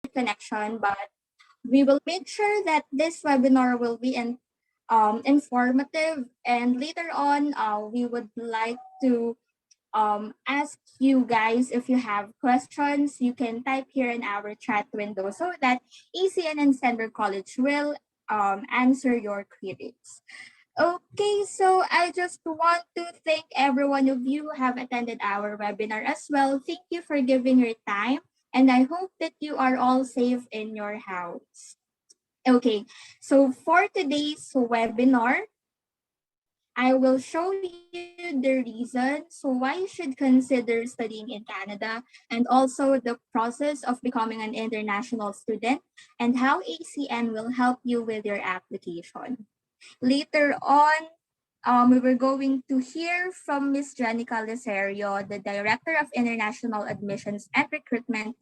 connection, but we will make sure that this webinar will be informative, and later on, we would like to ask you guys if you have questions. You can type here in our chat window so that ACN and Stenberg College will answer your queries. Okay, so I just want to thank every one of you who have attended our webinar as well. Thank you for giving your time, and I hope that you are all safe in your house. Okay, so for today's webinar, I will show you the reason so why you should consider studying in Canada, and also the process of becoming an international student, and how ACN will help you with your application. Later on, we were going to hear from Ms. Janica Licerio, the Director of International Admissions and Recruitment,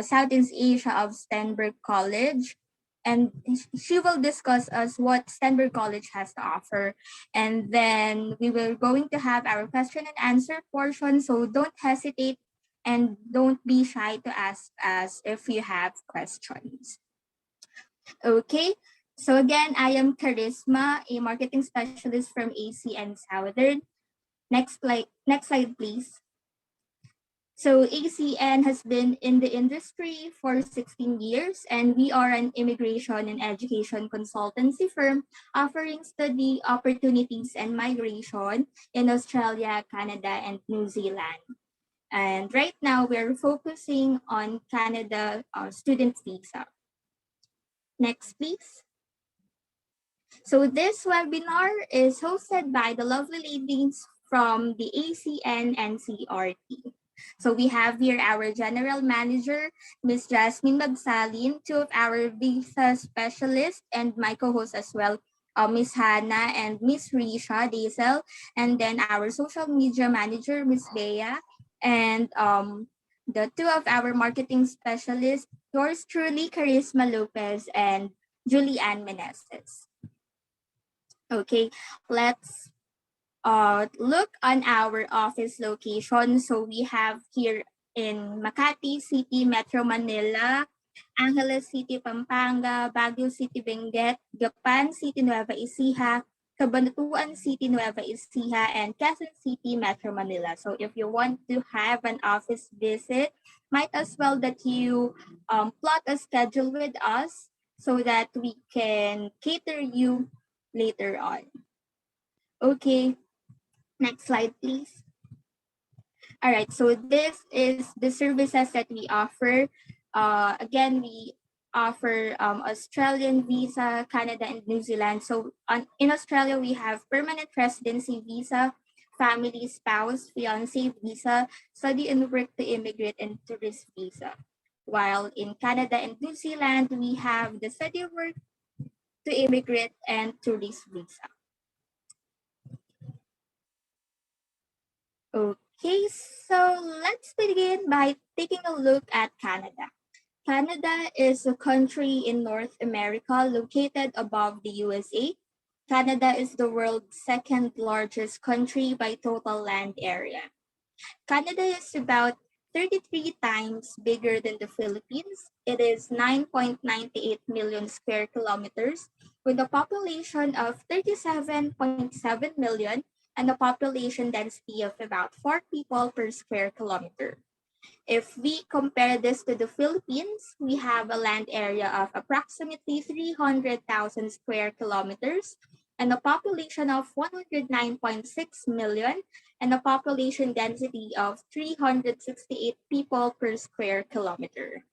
Southeast Asia of Stenberg College. And she will discuss us what Stenberg College has to offer. And then we will going to have our question and answer portion. So don't hesitate and don't be shy to ask us if you have questions. Okay, so again, I am Charisma, a marketing specialist from ACN Southern. Next slide, please. So ACN has been in the industry for 16 years, and we are an immigration and education consultancy firm offering study opportunities and migration in Australia, Canada, and New Zealand. And right now, we're focusing on Canada student visa. Next, please. So this webinar is hosted by the lovely ladies from the ACN NCRT. So we have here our General Manager, Ms. Jasmine Magsalin, two of our visa specialists, and my co-host as well, Ms. Hannah and Ms. Risha Diesel, and then our social media manager, Ms. Bea, and the two of our marketing specialists, yours truly, Charisma Lopez and Julianne Meneses. Okay, let's look on our office location. So we have here in Makati City, Metro Manila, Angeles City, Pampanga, Baguio City, Benguet, Gapan City, Nueva Ecija, Cabanatuan City, Nueva Ecija, and Quezon City, Metro Manila. So if you want to have an office visit, might as well that you plot a schedule with us so that we can cater you later on. Okay, next slide, please. All right, so this is the services that we offer. Again, we offer Australian visa, Canada, and New Zealand. So in Australia, we have permanent residency visa, family, spouse, fiancé visa, study and work to immigrate, and tourist visa. While in Canada and New Zealand, we have the study, work to immigrate, and tourist visa. Okay, so let's begin by taking a look at Canada. Canada is a country in North America located above the USA. Canada is the world's second largest country by total land area. Canada is about 33 times bigger than the Philippines. It is 9.98 million square kilometers with a population of 37.7 million and a population density of about 4 people per square kilometer. If we compare this to the Philippines, we have a land area of approximately 300,000 square kilometers and a population of 109.6 million and a population density of 368 people per square kilometer.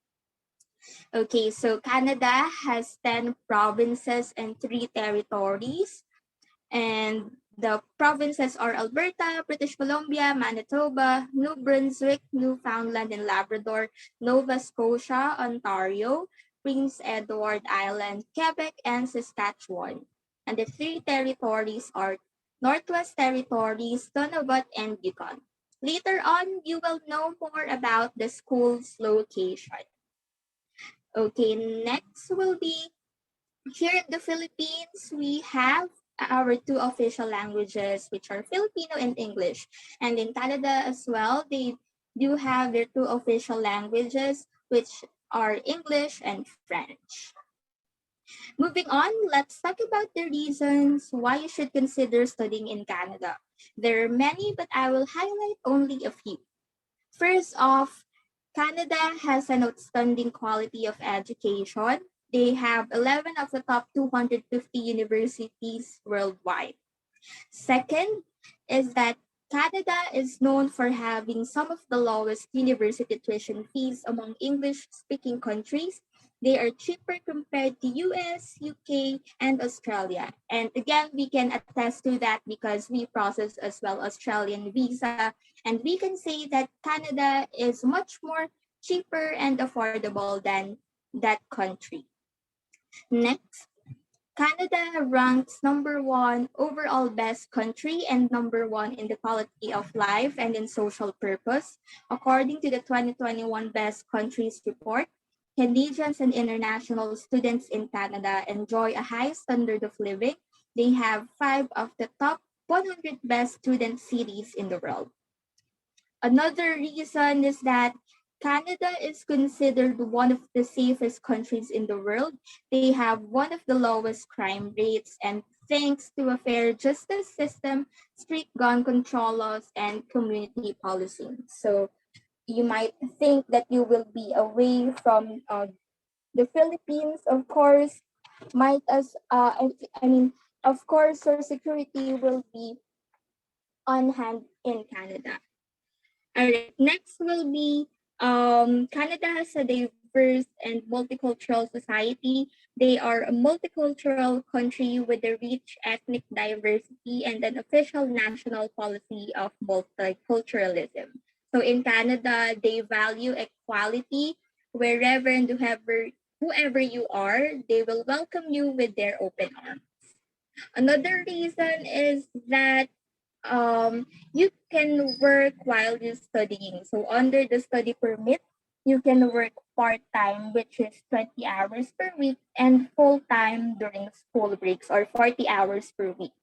Okay, so Canada has 10 provinces and 3 territories, and the provinces are Alberta, British Columbia, Manitoba, New Brunswick, Newfoundland and Labrador, Nova Scotia, Ontario, Prince Edward Island, Quebec, and Saskatchewan. And the 3 territories are Northwest Territories, Nunavut, and Yukon. Later on, you will know more about the school's location. Okay, next will be here in the Philippines, we have our 2 official languages, which are Filipino and English. And in Canada as well, they do have their 2 official languages, which are English and French. Moving on, let's talk about the reasons why you should consider studying in Canada. There are many, but I will highlight only a few. First off, Canada has an outstanding quality of education. They have 11 of the top 250 universities worldwide. Second is that Canada is known for having some of the lowest university tuition fees among English speaking countries. They are cheaper compared to US, UK, and Australia. And again, we can attest to that because we process as well Australian visa. And we can say that Canada is much more cheaper and affordable than that country. Next, Canada ranks number one overall best country and number one in the quality of life and in social purpose. According to the 2021 Best Countries Report, Canadians and international students in Canada enjoy a high standard of living. They have five of the top 100 best student cities in the world. Another reason is that Canada is considered one of the safest countries in the world. They have one of the lowest crime rates, and thanks to a fair justice system, strict gun control laws, and community policing. So you might think that you will be away from the Philippines, of course, might as I mean, of course, your security will be on hand in Canada. All right, next will be Canada has a diverse and multicultural society. They are a multicultural country with a rich ethnic diversity and an official national policy of multiculturalism. So in Canada, they value equality wherever and whoever you are, they will welcome you with their open arms. Another reason is that you can work while you're studying. So under the study permit, you can work part-time, which is 20 hours per week, and full-time during school breaks or 40 hours per week.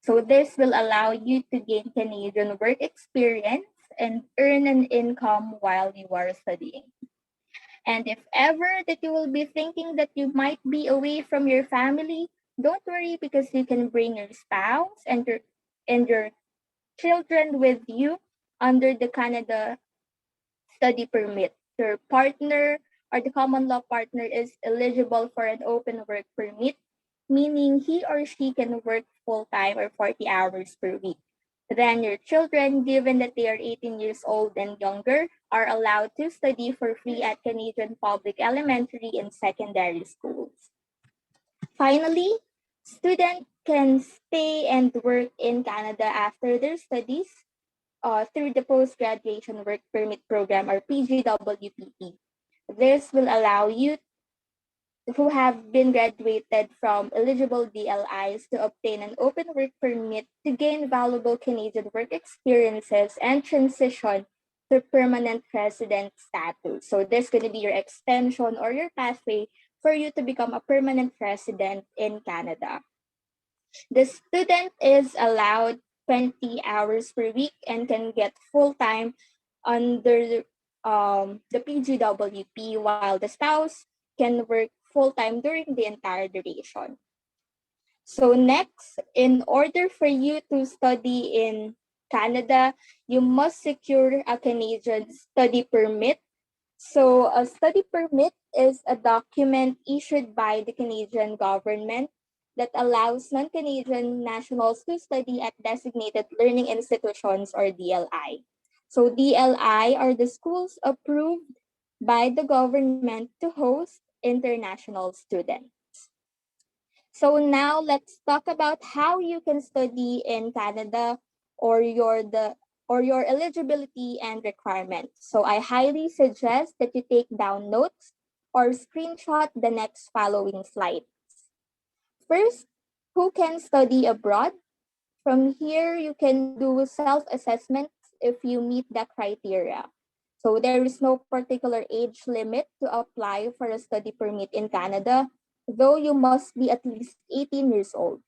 So this will allow you to gain Canadian work experience and earn an income while you are studying. And if ever that you will be thinking that you might be away from your family, don't worry because you can bring your spouse and your children with you under the Canada study permit. Your partner or the common law partner is eligible for an open work permit, meaning he or she can work full time or 40 hours per week. Then your children, given that they are 18 years old and younger, are allowed to study for free at Canadian public elementary and secondary schools. Finally, students can stay and work in Canada after their studies through the Post-Graduation Work Permit Program or PGWPE. This will allow you who have been graduated from eligible DLIs to obtain an open work permit to gain valuable Canadian work experiences and transition to permanent resident status. So this is going to be your extension or your pathway for you to become a permanent resident in Canada. The student is allowed 20 hours per week and can get full-time under the PGWP, while the spouse can work full-time during the entire duration. So next, in order for you to study in Canada, you must secure a Canadian study permit. So a study permit is a document issued by the Canadian government that allows non-Canadian nationals to study at designated learning institutions or DLI. So DLI are the schools approved by the government to host international students. So now let's talk about how you can study in Canada or your eligibility and requirements. So I highly suggest that you take down notes or screenshot the next following slides. First, who can study abroad? From here, you can do self-assessments if you meet the criteria. So there is no particular age limit to apply for a study permit in Canada, though you must be at least 18 years old.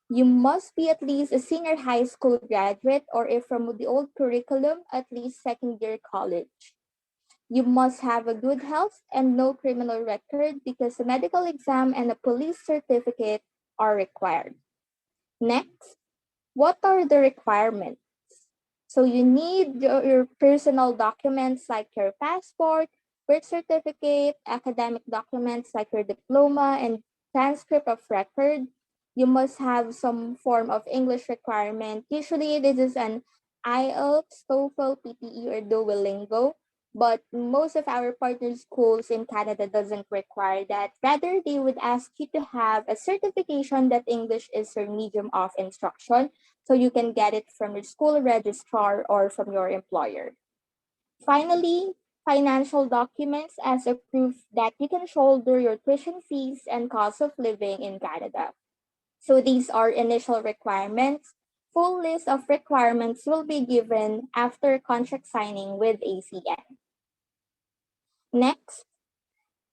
You must be at least a senior high school graduate, or if from the old curriculum, at least second year college. You must have a good health and no criminal record because a medical exam and a police certificate are required. Next, what are the requirements? So you need your personal documents like your passport, birth certificate, academic documents like your diploma and transcript of record. You must have some form of English requirement. Usually this is an IELTS, TOEFL, PTE, or Duolingo. But most of our partner schools in Canada doesn't require that. Rather, they would ask you to have a certification that English is your medium of instruction, so you can get it from your school registrar or from your employer. Finally, financial documents as a proof that you can shoulder your tuition fees and cost of living in Canada. So these are initial requirements. Full list of requirements will be given after contract signing with ACN. Next,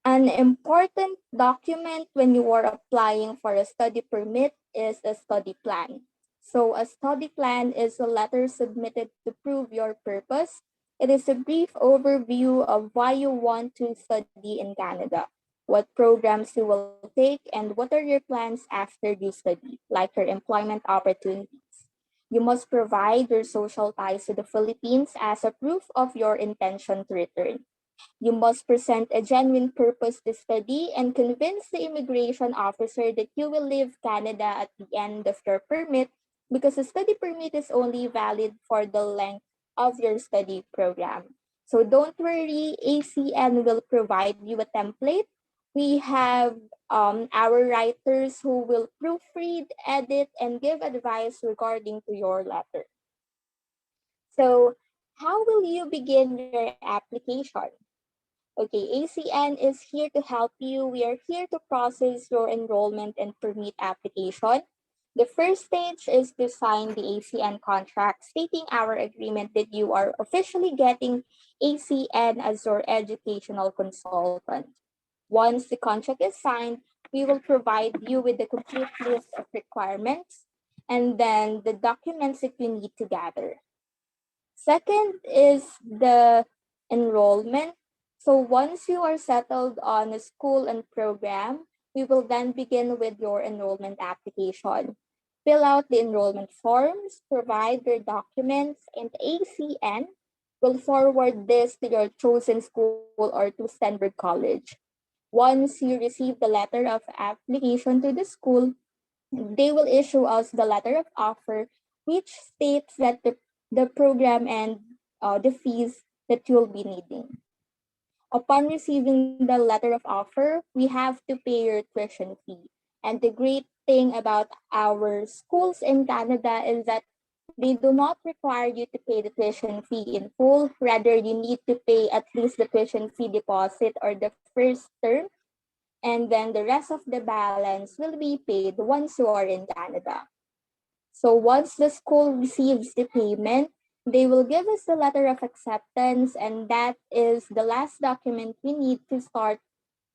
an important document when you are applying for a study permit is a study plan. So a study plan is a letter submitted to prove your purpose. It is a brief overview of why you want to study in Canada, what programs you will take, and what are your plans after you study, like your employment opportunities. You must provide your social ties to the Philippines as a proof of your intention to return. You must present a genuine purpose to study and convince the immigration officer that you will leave Canada at the end of your permit because a study permit is only valid for the length of your study program. So don't worry, ACN will provide you a template. We have our writers who will proofread, edit, and give advice regarding to your letter. So how will you begin your application? Okay, ACN is here to help you. We are here to process your enrollment and permit application. The first stage is to sign the ACN contract, stating our agreement that you are officially getting ACN as your educational consultant. Once the contract is signed, we will provide you with the complete list of requirements and then the documents that you need to gather. Second is the enrollment. So once you are settled on a school and program, we will then begin with your enrollment application. Fill out the enrollment forms, provide your documents, and ACN will forward this to your chosen school or to Stenberg College. Once you receive the letter of application to the school, they will issue us the letter of offer, which states that the program and the fees that you'll be needing. Upon receiving the letter of offer, we have to pay your tuition fee. And the great thing about our schools in Canada is that they do not require you to pay the tuition fee in full. Rather, you need to pay at least the tuition fee deposit or the first term, and then the rest of the balance will be paid once you are in Canada. So once the school receives the payment, they will give us the letter of acceptance, and that is the last document we need to start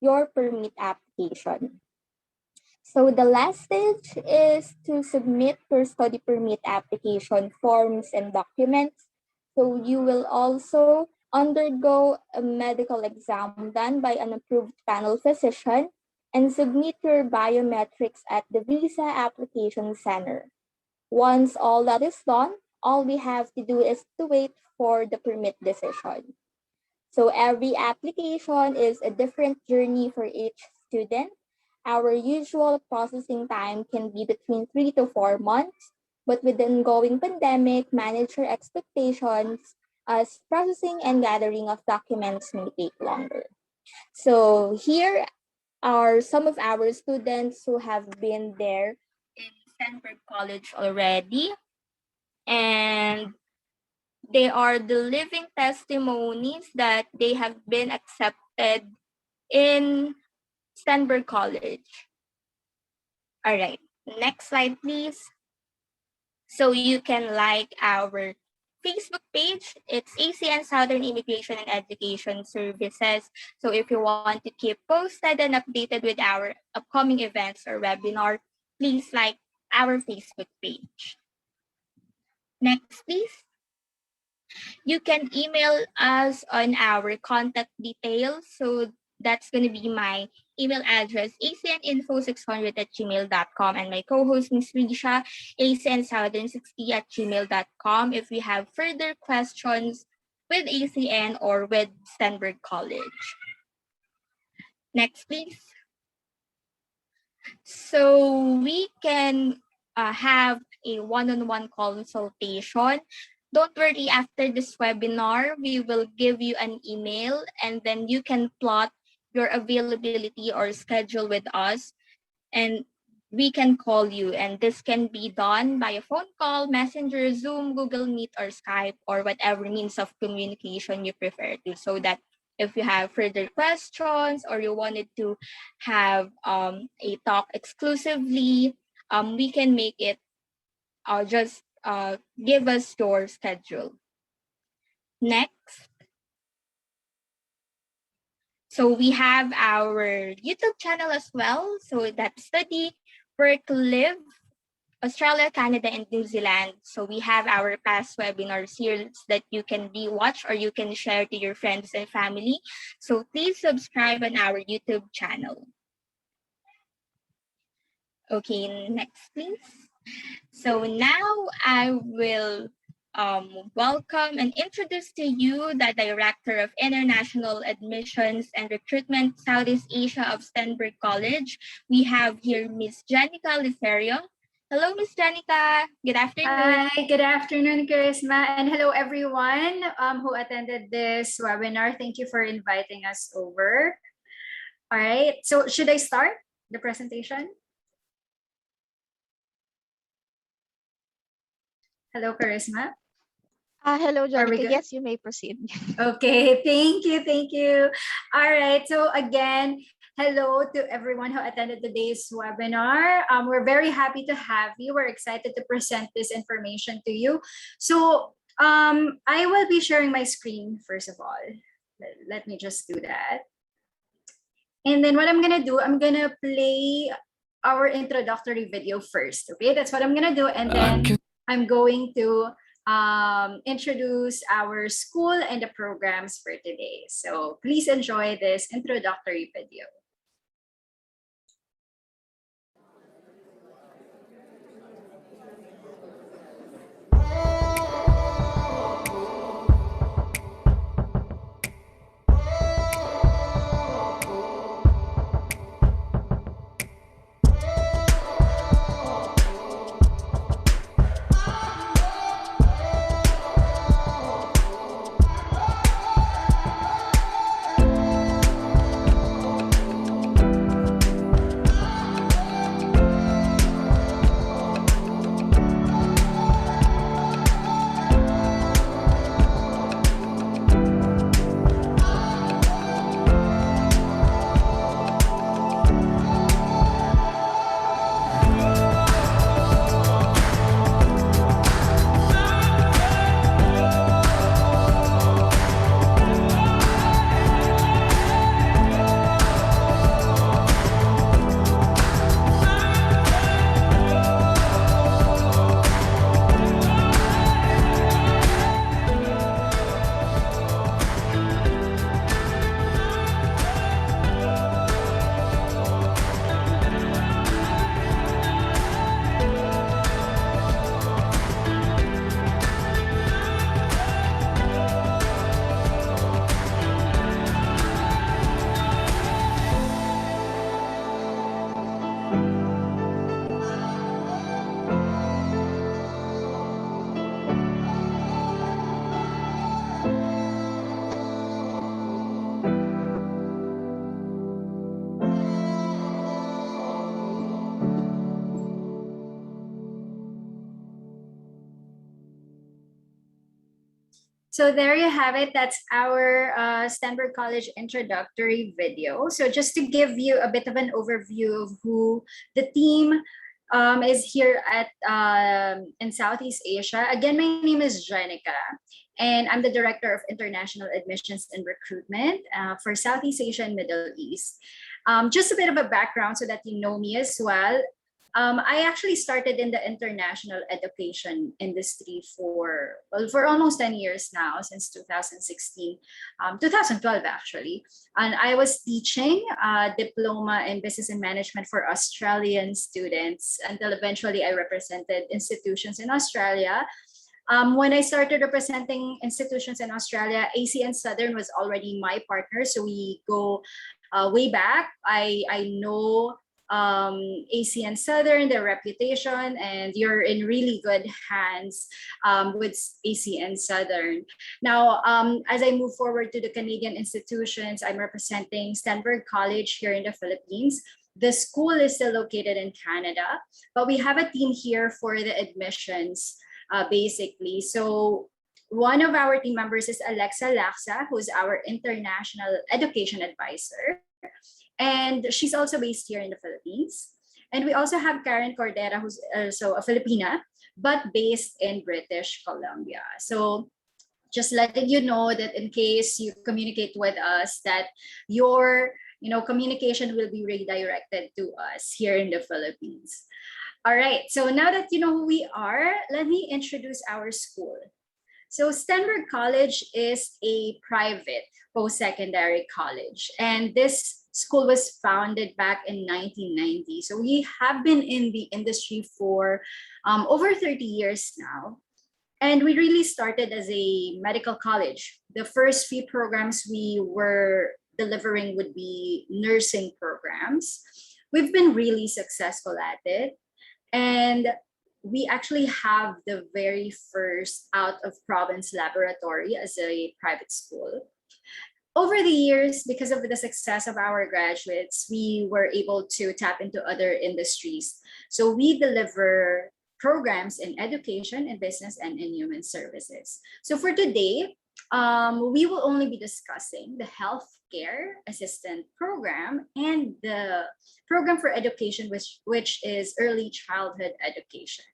your permit application. So the last stage is to submit your study permit application forms and documents. So you will also undergo a medical exam done by an approved panel physician and submit your biometrics at the Visa Application Center. Once all that is done, all we have to do is to wait for the permit decision. So every application is a different journey for each student. Our usual processing time can be between 3 to 4 months, but with the ongoing pandemic, manage your expectations as processing and gathering of documents may take longer. So here are some of our students who have been there in Stenberg College already, and they are the living testimonies that they have been accepted in Stenberg College. All right, next slide, please. So you can like our Facebook page. It's ACN Southern Immigration and Education Services. So if you want to keep posted and updated with our upcoming events or webinar, please like our Facebook page. Next, please. You can email us on our contact details. So that's going to be my email address, acninfo600@gmail.com, and my co-host, Ms. Risha, acnsouthern60@gmail.com, if you have further questions with ACN or with Stenberg College. Next, please. So we can have a one-on-one consultation. Don't worry, after this webinar, we will give you an email and then you can plot your availability or schedule with us, and we can call you. And this can be done by a phone call, Messenger, Zoom, Google Meet, or Skype, or whatever means of communication you prefer to, so that if you have further questions or you wanted to have a talk exclusively, we can make it. Just give us your schedule. Next. So we have our YouTube channel as well. So that's Study, Work, Live, Australia, Canada, and New Zealand. So we have our past webinar series that you can rewatch or you can share to your friends and family. So please subscribe on our YouTube channel. Okay, next please. So now I will welcome and introduce to you the Director of International Admissions and Recruitment, Southeast Asia of Stenberg College. We have here Ms. Janica Liferio. Hello, Ms. Janica. Good afternoon. Hi, good afternoon, Charisma, and hello everyone who attended this webinar. Thank you for inviting us over. All right, so should I start the presentation? Hello, Charisma. Hello, Janica. Yes, you may proceed. Okay, thank you, thank you. All right, so again, hello to everyone who attended today's webinar. We're very happy to have you. We're excited to present this information to you. So I will be sharing my screen first of all. Let me just do that. And then what I'm gonna do, I'm gonna play our introductory video first. Okay, that's what I'm gonna do, and then I'm going to introduce our school and the programs for today. So please enjoy this introductory video. So there you have it. That's our Stenberg College introductory video. So just to give you a bit of an overview of who the team is here at in Southeast Asia. Again, my name is Janica, and I'm the Director of International Admissions and Recruitment for Southeast Asia and Middle East. Just a bit of a background so that you know me as well. I actually started in the international education industry for almost 10 years now, since 2016, 2012 actually. And I was teaching diploma in business and management for Australian students until eventually I represented institutions in Australia. When I started representing institutions in Australia, ACN Southern was already my partner. So we go way back. I know ACN Southern, their reputation, and you're in really good hands with ACN Southern. Now, as I move forward to the Canadian institutions, I'm representing Stenberg College here in the Philippines. The school is still located in Canada, but we have a team here for the admissions, basically. So one of our team members is Alexa Laksa, who's our international education advisor. And she's also based here in the Philippines. And we also have Karen Cordera, who's also a Filipina, but based in British Columbia. So just letting you know that in case you communicate with us, that your communication will be redirected to us here in the Philippines. All right, so now that you know who we are, let me introduce our school. So Stenberg College is a private post-secondary college, and this school was founded back in 1990. So we have been in the industry for over 30 years now. And we really started as a medical college. The first few programs we were delivering would be nursing programs. We've been really successful at it. And we actually have the very first out-of-province laboratory as a private school. Over the years, because of the success of our graduates, we were able to tap into other industries. So we deliver programs in education, in business, and in human services. So for today, we will only be discussing the healthcare assistant program and the program for education, which is early childhood education.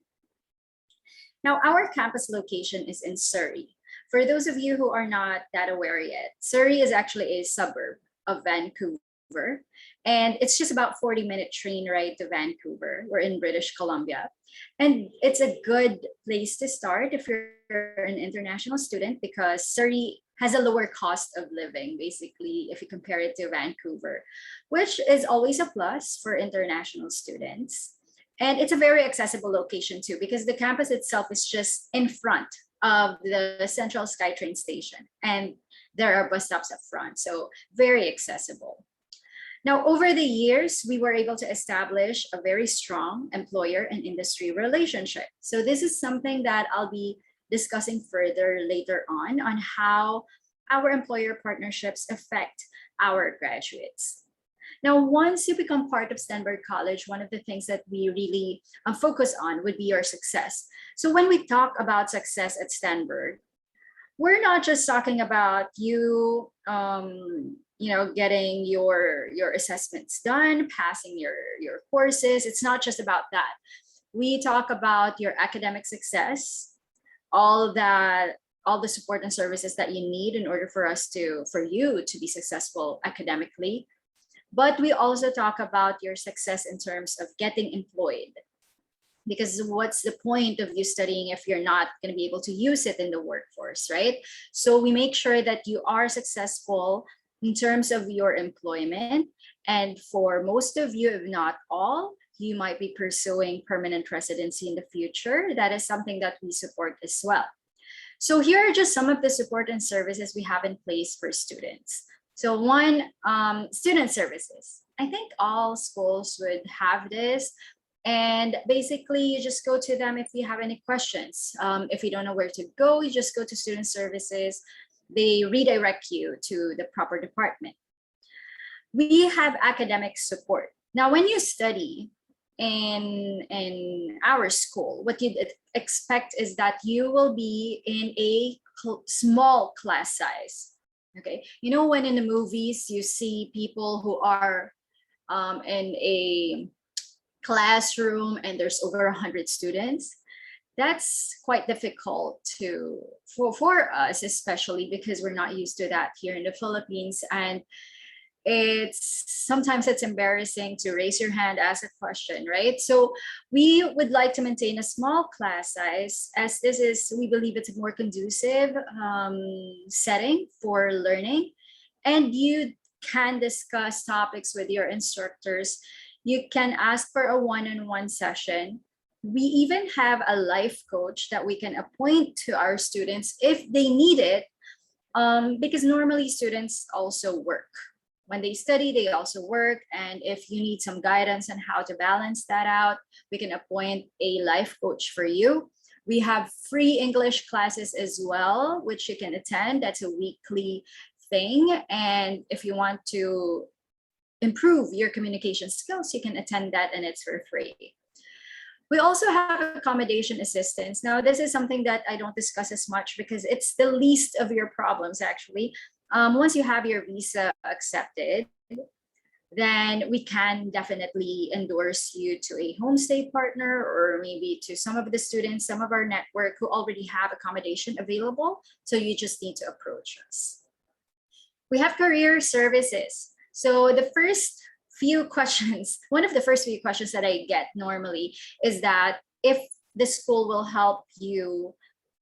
Now, our campus location is in Surrey. For those of you who are not that aware yet, Surrey is actually a suburb of Vancouver, and it's just about 40-minute train ride to Vancouver. We're in British Columbia, and it's a good place to start if you're an international student, because Surrey has a lower cost of living, basically, if you compare it to Vancouver, which is always a plus for international students. And it's a very accessible location too, because the campus itself is just in front of the Central SkyTrain station, and there are bus stops up front, so very accessible. Now, over the years, we were able to establish a very strong employer and industry relationship. So this is something that I'll be discussing further later on how our employer partnerships affect our graduates. Now, once you become part of Stenberg College, one of the things that we really focus on would be your success. So when we talk about success at Stenberg, we're not just talking about you, getting your assessments done, passing your courses. It's not just about that. We talk about your academic success, all the support and services that you need in order for you to be successful academically. But we also talk about your success in terms of getting employed, because what's the point of you studying if you're not going to be able to use it in the workforce, right? So we make sure that you are successful in terms of your employment. And for most of you, if not all, you might be pursuing permanent residency in the future. That is something that we support as well. So here are just some of the support and services we have in place for students. So one, student services. I think all schools would have this. And basically, you just go to them if you have any questions. If you don't know where to go, you just go to student services. They redirect you to the proper department. We have academic support. Now, when you study in our school, what you'd expect is that you will be in a small class size. Okay, when in the movies you see people who are in a classroom and there's over 100 students, that's quite difficult for us, especially because we're not used to that here in the Philippines. And sometimes it's embarrassing to raise your hand, ask a question, right? So we would like to maintain a small class size, as we believe it's a more conducive setting for learning, and you can discuss topics with your instructors. You can ask for a one-on-one session. We even have a life coach that we can appoint to our students if they need it, because normally students also work. When they study, they also work. And if you need some guidance on how to balance that out, we can appoint a life coach for you. We have free English classes as well, which you can attend. That's a weekly thing. And if you want to improve your communication skills, you can attend that, and it's for free. We also have accommodation assistance. Now, this is something that I don't discuss as much because it's the least of your problems, actually. Once you have your visa accepted, then we can definitely endorse you to a homestay partner, or maybe to some of the students, some of our network who already have accommodation available. So you just need to approach us. We have career services. So the first few questions, one of the first few questions that I get normally is that if the school will help you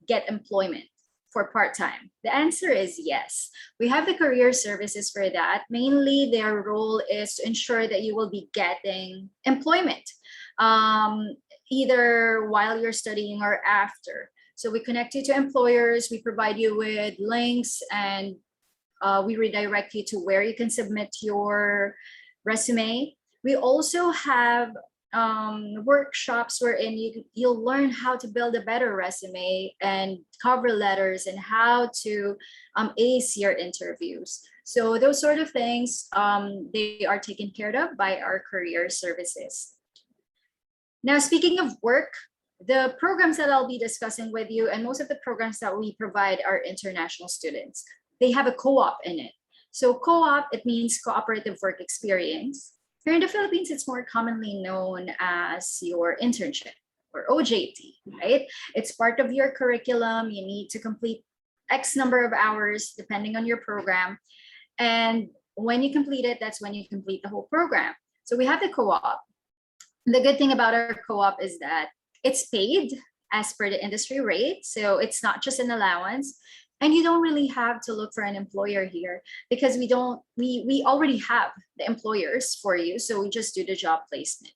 get employment for part-time. The answer is yes. We have the career services for that. Mainly their role is to ensure that you will be getting employment, either while you're studying or after. So we connect you to employers, we provide you with links, and we redirect you to where you can submit your resume. We also have workshops wherein you'll learn how to build a better resume and cover letters, and how to ace your interviews. So those sort of things, they are taken care of by our career services. Now, speaking of work, the programs that I'll be discussing with you, and most of the programs that we provide are international students. They have a co-op in it. So co-op, it means cooperative work experience. Here in the Philippines, it's more commonly known as your internship, or OJT, right? It's part of your curriculum. You need to complete X number of hours depending on your program. And when you complete it, that's when you complete the whole program. So we have the co-op. The good thing about our co-op is that it's paid as per the industry rate. So it's not just an allowance. And you don't really have to look for an employer here, because we already have the employers for you. So we just do the job placement.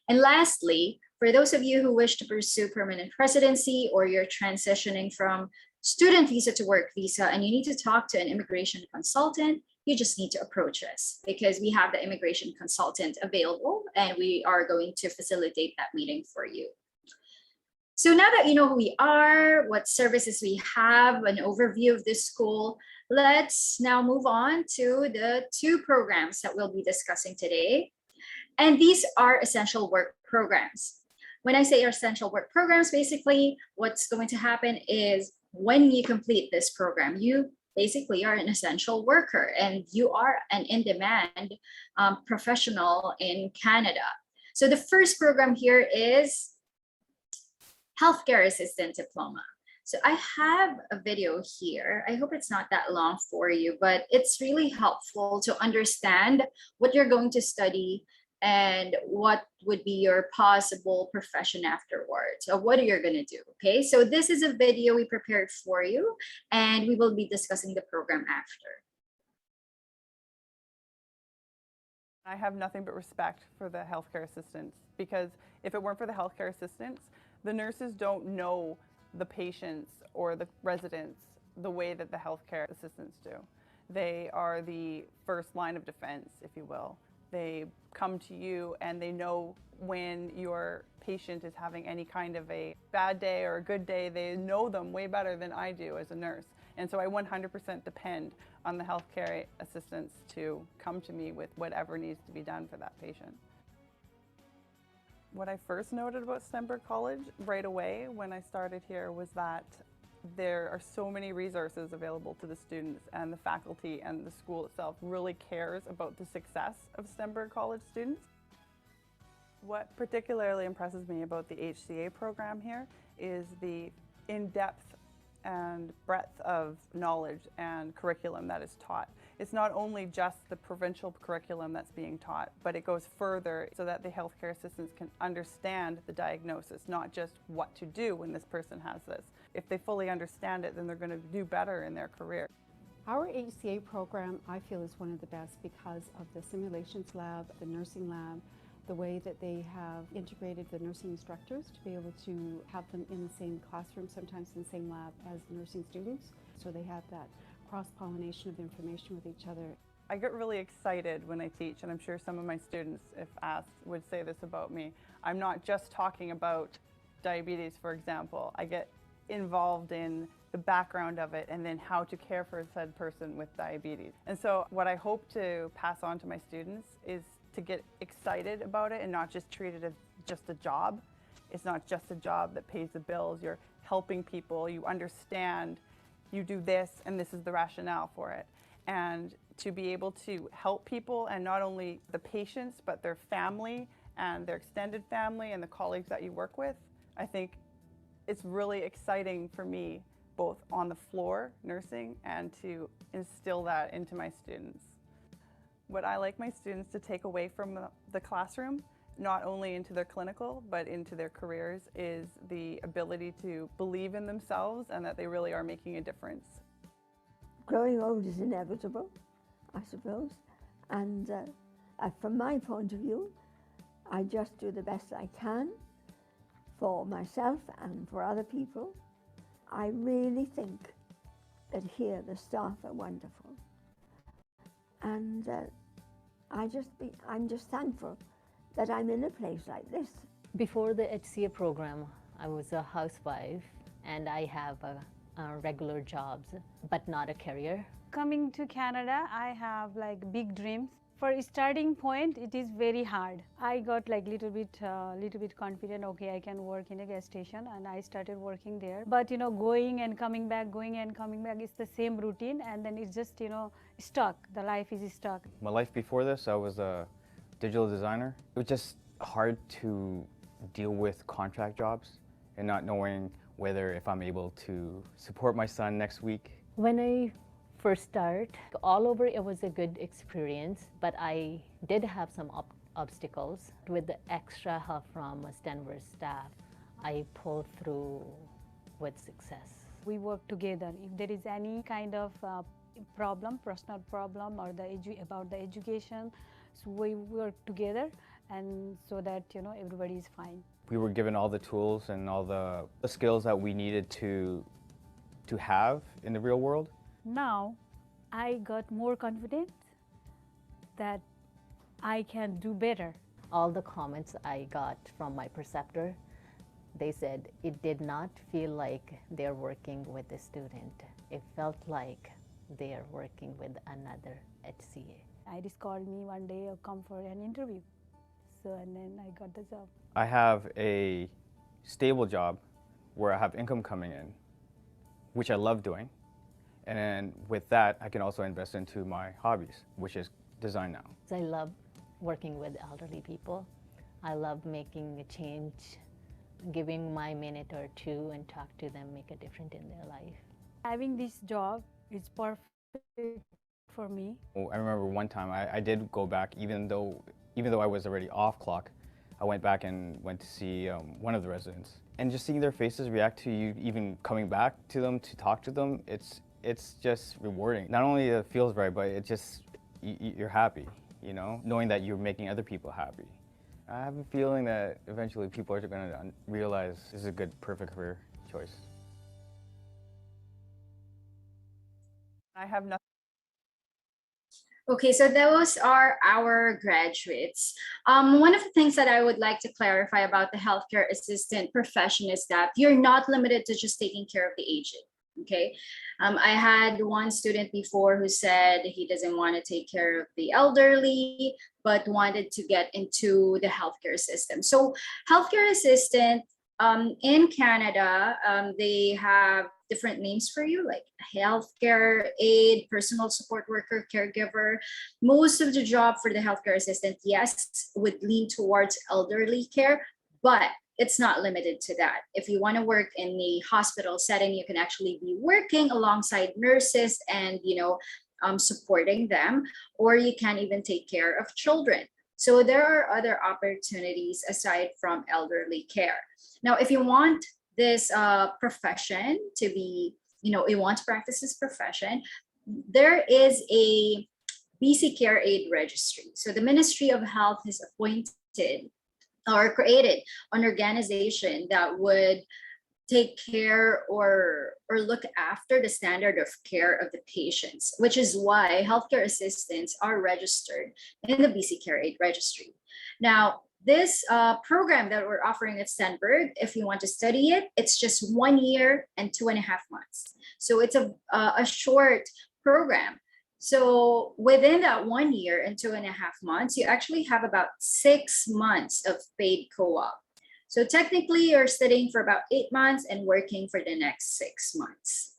And lastly, for those of you who wish to pursue permanent residency, or you're transitioning from student visa to work visa, and you need to talk to an immigration consultant, you just need to approach us, because we have the immigration consultant available, and we are going to facilitate that meeting for you. So now that you know who we are, what services we have, an overview of this school, let's now move on to the two programs that we'll be discussing today. And these are essential work programs. When I say essential work programs, basically what's going to happen is when you complete this program, you basically are an essential worker, and you are an in-demand professional in Canada. So the first program here is Healthcare Assistant Diploma. So I have a video here. I hope it's not that long for you, but it's really helpful to understand what you're going to study and what would be your possible profession afterwards, or what you're going to do. Okay, so this is a video we prepared for you, and we will be discussing the program after. I have nothing but respect for the healthcare assistants, because if it weren't for the healthcare assistants, the nurses don't know the patients or the residents the way that the healthcare assistants do. They are the first line of defense, if you will. They come to you and they know when your patient is having any kind of a bad day or a good day. They know them way better than I do as a nurse. And so I 100% depend on the healthcare assistants to come to me with whatever needs to be done for that patient. What I first noted about Stenberg College right away when I started here was that there are so many resources available to the students, and the faculty and the school itself really cares about the success of Stenberg College students. What particularly impresses me about the HCA program here is the in-depth and breadth of knowledge and curriculum that is taught. It's not only just the provincial curriculum that's being taught, but it goes further so that the healthcare assistants can understand the diagnosis, not just what to do when this person has this. If they fully understand it, then they're going to do better in their career. Our HCA program, I feel, is one of the best because of the simulations lab, the nursing lab, the way that they have integrated the nursing instructors to be able to have them in the same classroom, sometimes in the same lab as nursing students. So they have that cross-pollination of information with each other. I get really excited when I teach, and I'm sure some of my students, if asked, would say this about me. I'm not just talking about diabetes, for example. I get involved in the background of it and then how to care for said person with diabetes. And so what I hope to pass on to my students is to get excited about it and not just treat it as just a job. It's not just a job that pays the bills. You're helping people, you understand, you do this and this is the rationale for it. And to be able to help people, and not only the patients, but their family and their extended family and the colleagues that you work with, I think it's really exciting for me, both on the floor, nursing, and to instill that into my students. What I like my students to take away from the classroom, not only into their clinical, but into their careers, is the ability to believe in themselves and that they really are making a difference. Growing old is inevitable, I suppose, and from my point of view, I just do the best I can for myself and for other people. I really think that here the staff are wonderful, and I'm just thankful that I'm in a place like this. Before the HCA program, I was a housewife and I have regular jobs, but not a career. Coming to Canada, I have like big dreams. For a starting point, it is very hard. I got like little bit confident. Okay, I can work in a gas station, and I started working there. But you know, going and coming back, it's the same routine, and then it's just stuck. The life is stuck. My life before this, I was a digital designer. It was just hard to deal with contract jobs and not knowing whether if I'm able to support my son next week. When I first started, all over it was a good experience, but I did have some obstacles. With the extra help from Stenberg staff, I pulled through with success. We work together. If there is any kind of problem, personal problem, or about the education, so we work together, and so that everybody is fine. We were given all the tools and all the skills that we needed to have in the real world. Now, I got more confident that I can do better. All the comments I got from my preceptor, they said it did not feel like they're working with a student. It felt like they're working with another HCA. Iris called me one day to come for an interview. And then I got the job. I have a stable job where I have income coming in, which I love doing. And then with that, I can also invest into my hobbies, which is design now. I love working with elderly people. I love making a change, giving my minute or two and talk to them, make a difference in their life. Having this job is perfect for me. I remember one time I did go back, even though I was already off clock, I went back and went to see one of the residents. And just seeing their faces react to you, even coming back to them to talk to them, it's just rewarding. Not only it feels right, but it just, you're happy, knowing that you're making other people happy. I have a feeling that eventually people are going to realize this is a good, perfect career choice. I have nothing. Okay, so those are our graduates. One of the things that I would like to clarify about the healthcare assistant profession is that you're not limited to just taking care of the aged. Okay, I had one student before who said he doesn't want to take care of the elderly, but wanted to get into the healthcare system. So healthcare assistant in Canada, they have different names for you, like healthcare aide, personal support worker, caregiver. Most of the job for the healthcare assistant, yes, would lean towards elderly care, but it's not limited to that. If you want to work in the hospital setting, you can actually be working alongside nurses and supporting them, or you can even take care of children. So there are other opportunities aside from elderly care. Now, if you want this profession to be, you want to practice this profession, there is a BC Care Aid Registry. So the Ministry of Health has appointed or created an organization that would take care or look after the standard of care of the patients, which is why healthcare assistants are registered in the BC Care Aid Registry. Now, this program that we're offering at Stenberg, if you want to study it, it's just 1 year and 2.5 months. So it's a short program. So within that 1 year and 2.5 months, you actually have about 6 months of paid co-op. So technically you're studying for about 8 months and working for the next 6 months.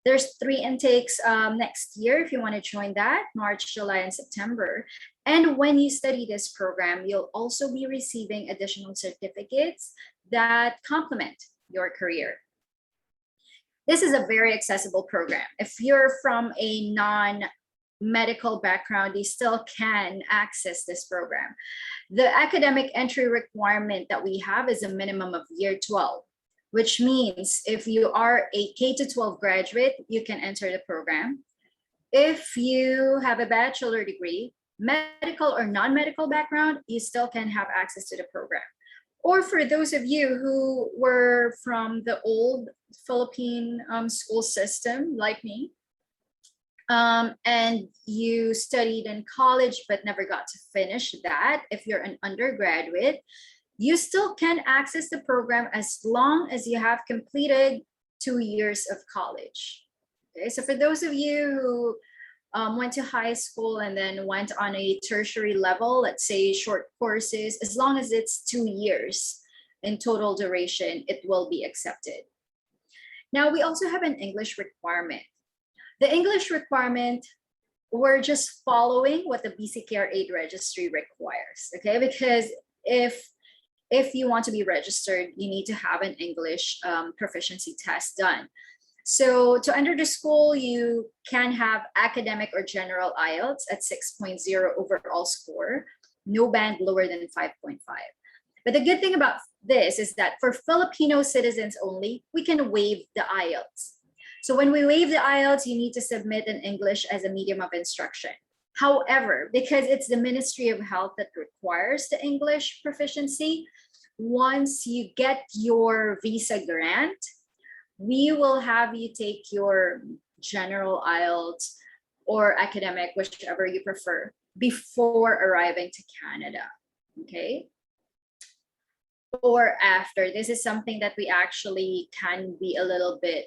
There's 3 intakes next year if you want to join that, March, July, and September. And when you study this program, you'll also be receiving additional certificates that complement your career. This is a very accessible program. If you're from a non-medical background, you still can access this program. The academic entry requirement that we have is a minimum of year 12, which means if you are a K-12 graduate, you can enter the program. If you have a bachelor degree, medical or non-medical background, you still can have access to the program. Or for those of you who were from the old Philippine school system, like me, and you studied in college but never got to finish that, if you're an undergraduate, you still can access the program as long as you have completed 2 years of college. Okay, so for those of you who went to high school and then went on a tertiary level, let's say short courses, as long as it's 2 years in total duration, it will be accepted. Now, we also have an English requirement. The English requirement, we're just following what the BC Care Aid Registry requires, okay? Because if you want to be registered, you need to have an English proficiency test done. So to enter the school, you can have academic or general IELTS at 6.0 overall score, no band lower than 5.5. But the good thing about this is that for Filipino citizens only, we can waive the IELTS. So when we waive the IELTS, you need to submit an English as a medium of instruction. However, because it's the Ministry of Health that requires the English proficiency, once you get your visa grant, we will have you take your general IELTS or academic, whichever you prefer, before arriving to Canada, okay? Or after. This is something that we actually can be a little bit,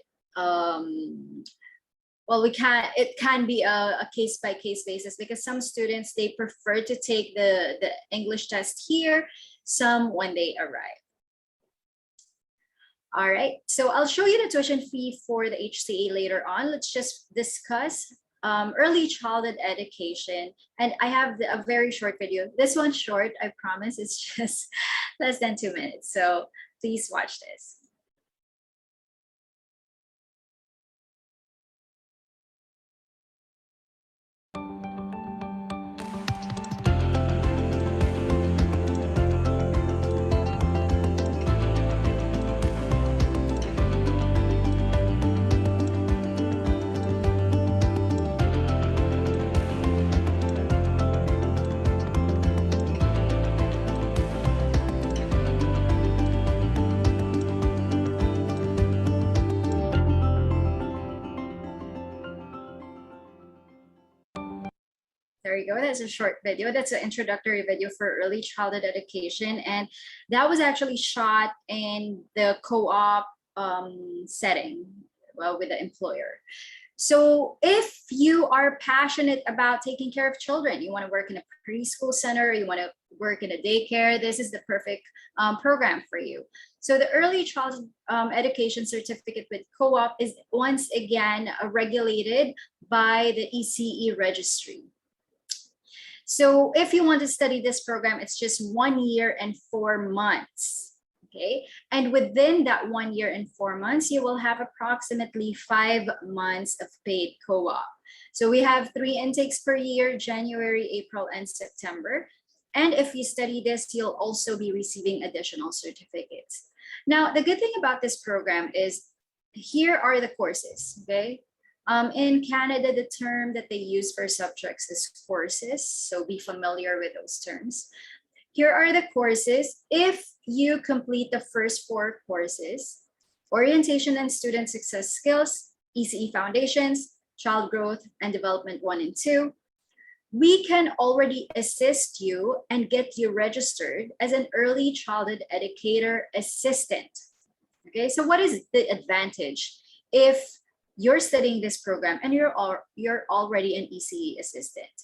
it can be a case-by-case basis, because some students, they prefer to take the English test here, some when they arrive. All right, so I'll show you the tuition fee for the HCA later on. Let's just discuss early childhood education. And I have a very short video. This one's short, I promise. It's just less than 2 minutes. So please watch this. There you go. That's a short video. That's an introductory video for early childhood education. And that was actually shot in the co-op setting, well, with the employer. So if you are passionate about taking care of children, you want to work in a preschool center, you want to work in a daycare, this is the perfect program for you. So the early childhood education certificate with co-op is once again regulated by the ECE registry. So if you want to study this program, it's just 1 year and 4 months, okay? And within that 1 year and 4 months, you will have approximately 5 months of paid co-op. So we have 3 intakes per year, January, April, and September. And if you study this, you'll also be receiving additional certificates. Now, the good thing about this program is here are the courses, okay? In Canada, the term that they use for subjects is courses, so be familiar with those terms. Here are the courses. If you complete the first 4 courses, Orientation and Student Success Skills, ECE Foundations, Child Growth and Development 1 and 2, we can already assist you and get you registered as an early childhood educator assistant. Okay, so what is the advantage if you're studying this program and you're already an ECE assistant?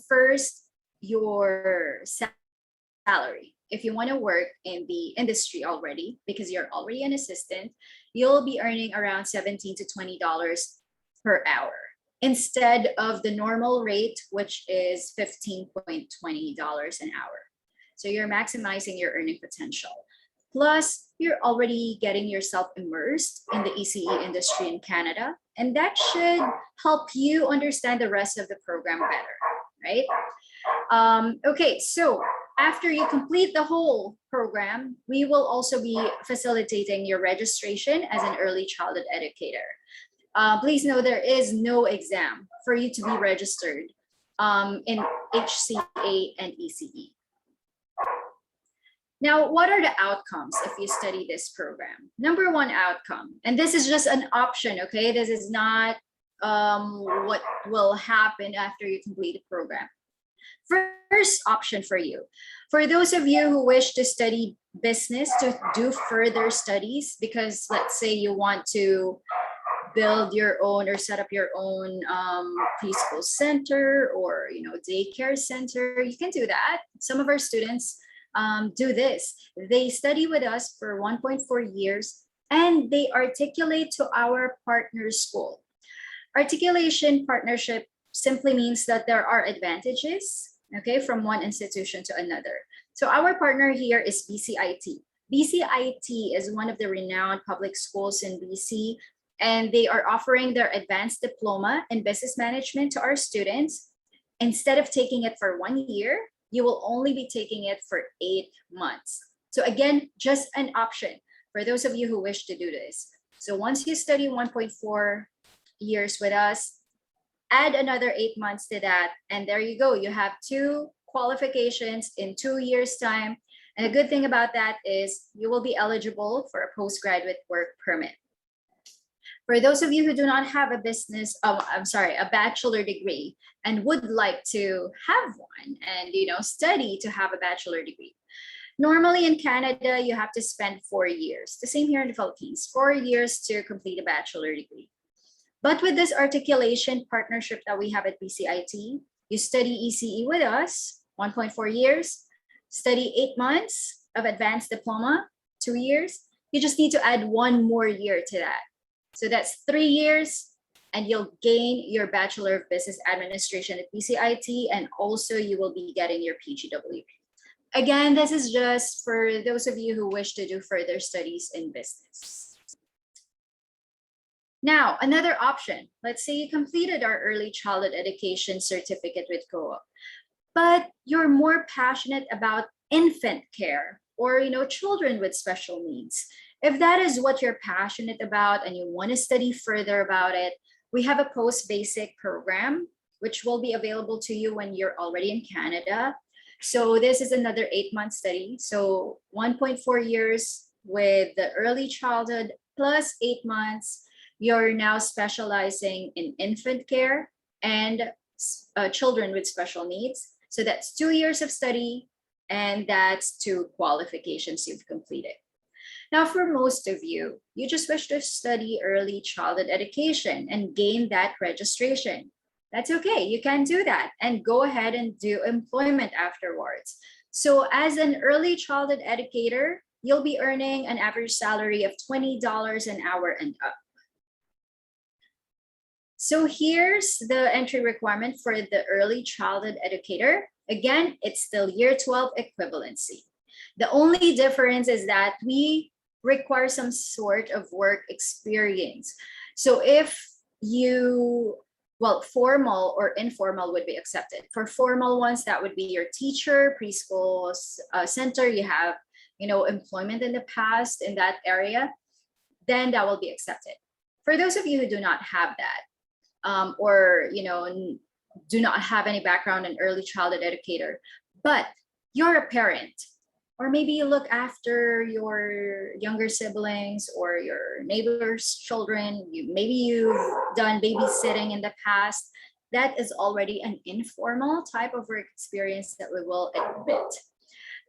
First, your salary. If you want to work in the industry already, because you're already an assistant, you'll be earning around $17 to $20 per hour instead of the normal rate, which is $15.20 an hour. So you're maximizing your earning potential. Plus, you're already getting yourself immersed in the ECE industry in Canada, and that should help you understand the rest of the program better, right? Okay, so after you complete the whole program, we will also be facilitating your registration as an early childhood educator. Please know there is no exam for you to be registered in HCA and ECE. Now, what are the outcomes if you study this program? Number 1 outcome, and this is just an option, okay? This is not what will happen after you complete the program. First option for you, for those of you who wish to study business, to do further studies, because let's say you want to build your own or set up your own preschool center or daycare center, you can do that. Some of our students do this. They study with us for 1.4 years and they articulate to our partner school. Articulation partnership simply means that there are advantages, okay, from one institution to another. So our partner here is BCIT. BCIT is one of the renowned public schools in BC, and they are offering their advanced diploma in business management to our students. Instead of taking it for 1 year, you will only be taking it for 8 months. So again, just an option for those of you who wish to do this. So once you study 1.4 years with us, add another 8 months to that, and there you go. You have 2 qualifications in 2 years' time. And the good thing about that is you will be eligible for a postgraduate work permit. For those of you who do not have a bachelor degree and would like to have one and study to have a bachelor degree. Normally in Canada, you have to spend 4 years. The same here in the Philippines, 4 years to complete a bachelor degree. But with this articulation partnership that we have at BCIT, you study ECE with us, 1.4 years, study 8 months of advanced diploma, 2 years. You just need to add 1 more year to that. So that's 3 years, and you'll gain your Bachelor of Business Administration at BCIT, and also you will be getting your PGWP. Again, this is just for those of you who wish to do further studies in business. Now, another option. Let's say you completed our early childhood education certificate with co-op, but you're more passionate about infant care or children with special needs. If that is what you're passionate about and you want to study further about it, we have a PostBasic program, which will be available to you when you're already in Canada. So this is another 8-month study. So 1.4 years with the early childhood plus 8 months. You're now specializing in infant care and children with special needs. So that's 2 years of study, and that's 2 qualifications you've completed. Now, for most of you, you just wish to study early childhood education and gain that registration. That's okay, you can do that and go ahead and do employment afterwards. So as an early childhood educator, you'll be earning an average salary of $20 an hour and up. So here's the entry requirement for the early childhood educator. Again, it's still year 12 equivalency. The only difference is that we require some sort of work experience. So if you well, formal or informal would be accepted. For formal ones, that would be your teacher, preschool center, you have, employment in the past in that area, then that will be accepted. For those of you who do not have that, or, do not have any background in early childhood educator, but you're a parent, or maybe you look after your younger siblings or your neighbor's children, maybe you've done babysitting in the past, that is already an informal type of work experience that we will admit.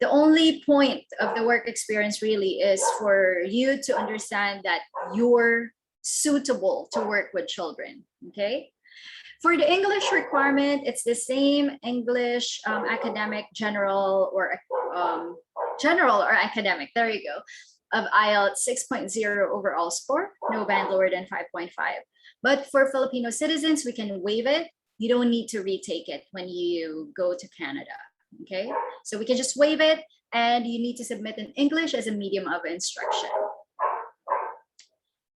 The only point of the work experience really is for you to understand that you're suitable to work with children, okay? For the English requirement, it's the same English, academic, general or academic, there you go, of IELTS 6.0 overall score, no band lower than 5.5. But for Filipino citizens, we can waive it. You don't need to retake it when you go to Canada, okay? So we can just waive it, and you need to submit in English as a medium of instruction.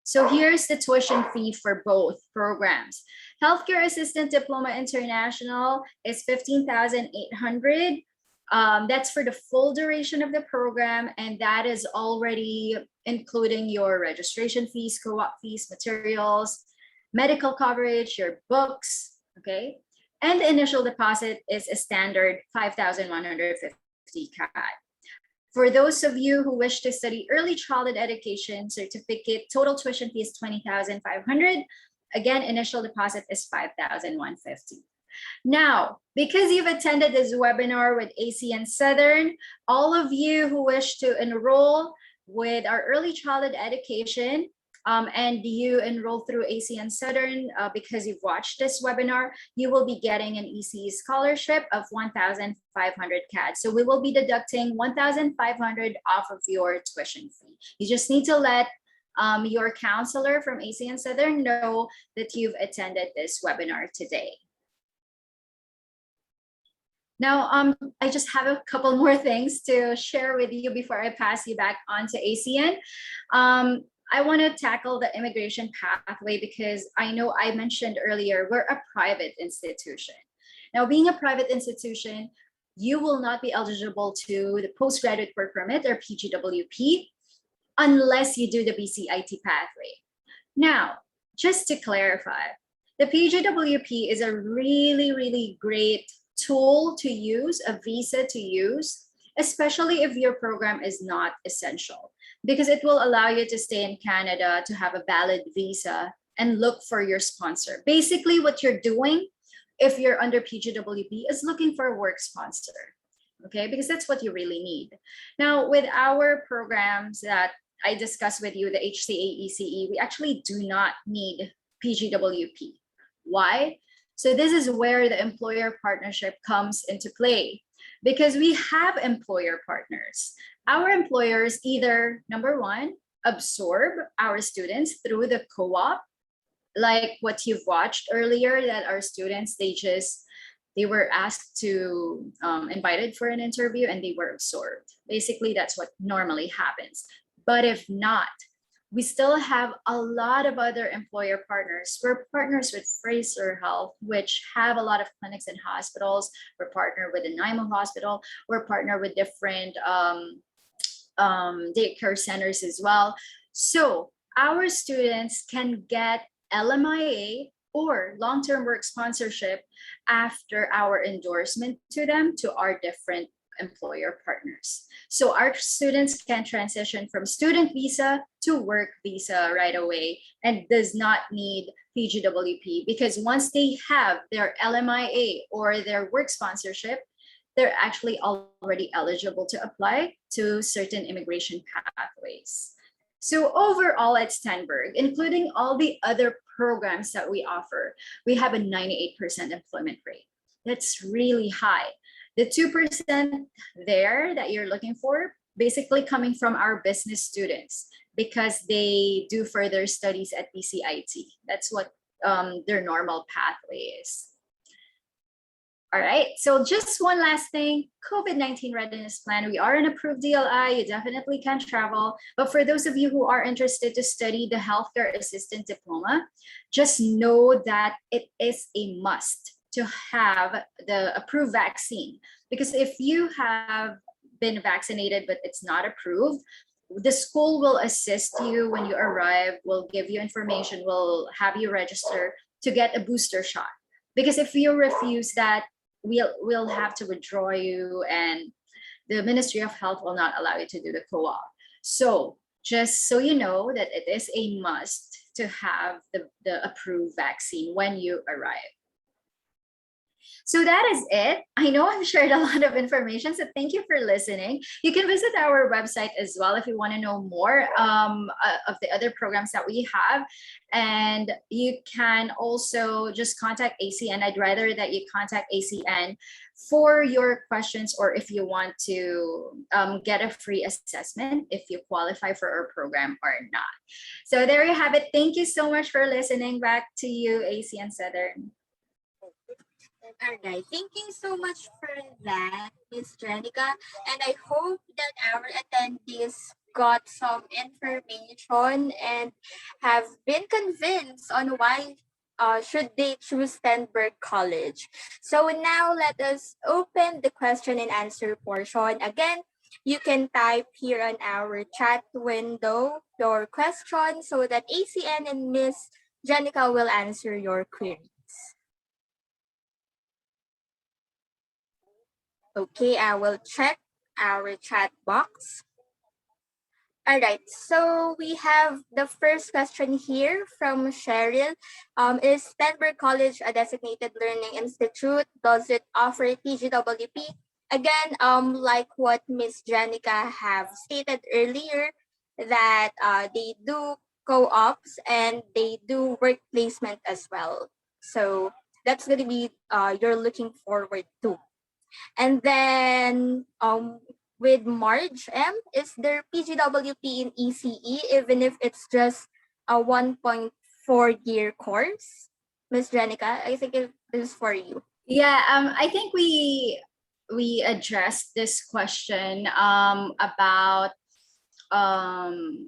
So here's the tuition fee for both programs. Healthcare Assistant Diploma International is $15,800. That's for the full duration of the program, and that is already including your registration fees, co-op fees, materials, medical coverage, your books, okay? And the initial deposit is a standard 5,150 CAD. For those of you who wish to study early childhood education certificate, total tuition fee is 20,500. Again, initial deposit is 5,150. Now, because you've attended this webinar with ACN Southern, all of you who wish to enroll with our early childhood education, and you enroll through ACN Southern because you've watched this webinar, you will be getting an ECE scholarship of 1,500 CAD. So we will be deducting 1,500 off of your tuition fee. You just need to let your counselor from ACN Southern know that you've attended this webinar today. Now, I just have a couple more things to share with you before I pass you back on to ACN. I want to tackle the immigration pathway because I know I mentioned earlier, we're a private institution. Now, being a private institution, you will not be eligible to the postgraduate work permit or PGWP unless you do the BCIT pathway. Now, just to clarify, the PGWP is a really, really great tool to use, a visa to use, especially if your program is not essential, because it will allow you to stay in Canada to have a valid visa and look for your sponsor. Basically, what you're doing if you're under PGWP is looking for a work sponsor, okay? Because that's what you really need. Now, with our programs that I discussed with you, the HCA, ECE, we actually do not need PGWP. Why? So this is where the employer partnership comes into play, because we have employer partners. Our employers either, number one, absorb our students through the co-op, like what you've watched earlier, that our students, they were asked to, invited for an interview and they were absorbed. Basically, that's what normally happens. But if not, we still have a lot of other employer partners. We're partners with Fraser Health, which have a lot of clinics and hospitals. We're partnered with the Nanaimo Hospital. We're partnered with different daycare centers as well. So our students can get LMIA or long-term work sponsorship after our endorsement to them to our different employer partners. So our students can transition from student visa to work visa right away and does not need PGWP, because once they have their LMIA or their work sponsorship, they're actually already eligible to apply to certain immigration pathways. So overall at Stenberg, including all the other programs that we offer, we have a 98% employment rate. That's really high. The 2% there that you're looking for, basically coming from our business students because they do further studies at BCIT. That's what their normal pathway is. All right, so just one last thing, COVID-19 readiness plan. We are an approved DLI, you definitely can travel. But for those of you who are interested to study the healthcare assistant diploma, just know that it is a must to have the approved vaccine. Because if you have been vaccinated but it's not approved, the school will assist you when you arrive, will give you information, will have you register to get a booster shot. Because if you refuse that, we'll have to withdraw you, and the Ministry of Health will not allow you to do the co-op. So just so you know that it is a must to have the approved vaccine when you arrive. So that is it. I know I've shared a lot of information, so thank you for listening. You can visit our website as well if you want to know more of the other programs that we have. And you can also just contact ACN. I'd rather that you contact ACN for your questions, or if you want to get a free assessment if you qualify for our program or not. So there you have it. Thank you so much for listening. Back to you, ACN Southern. All right, thank you so much for that, Miss Jenica. And I hope that our attendees got some information and have been convinced on why should they choose Stenberg College. So now let us open the question and answer portion. Again, you can type here on our chat window your question so that ACN and Miss Jenica will answer your query. Okay, I will check our chat box. All right, so we have the first question here from Cheryl. Is Stenberg College a designated learning institute? Does it offer PGWP? Again, like what Ms. Janica have stated earlier, that they do co-ops and they do work placement as well. So that's going to be you're looking forward to. And then with Marge M, is there PGWP in ECE even if it's just a 1.4-year course? Ms. Jenica, I think it is for you. Yeah, I think we addressed this question about the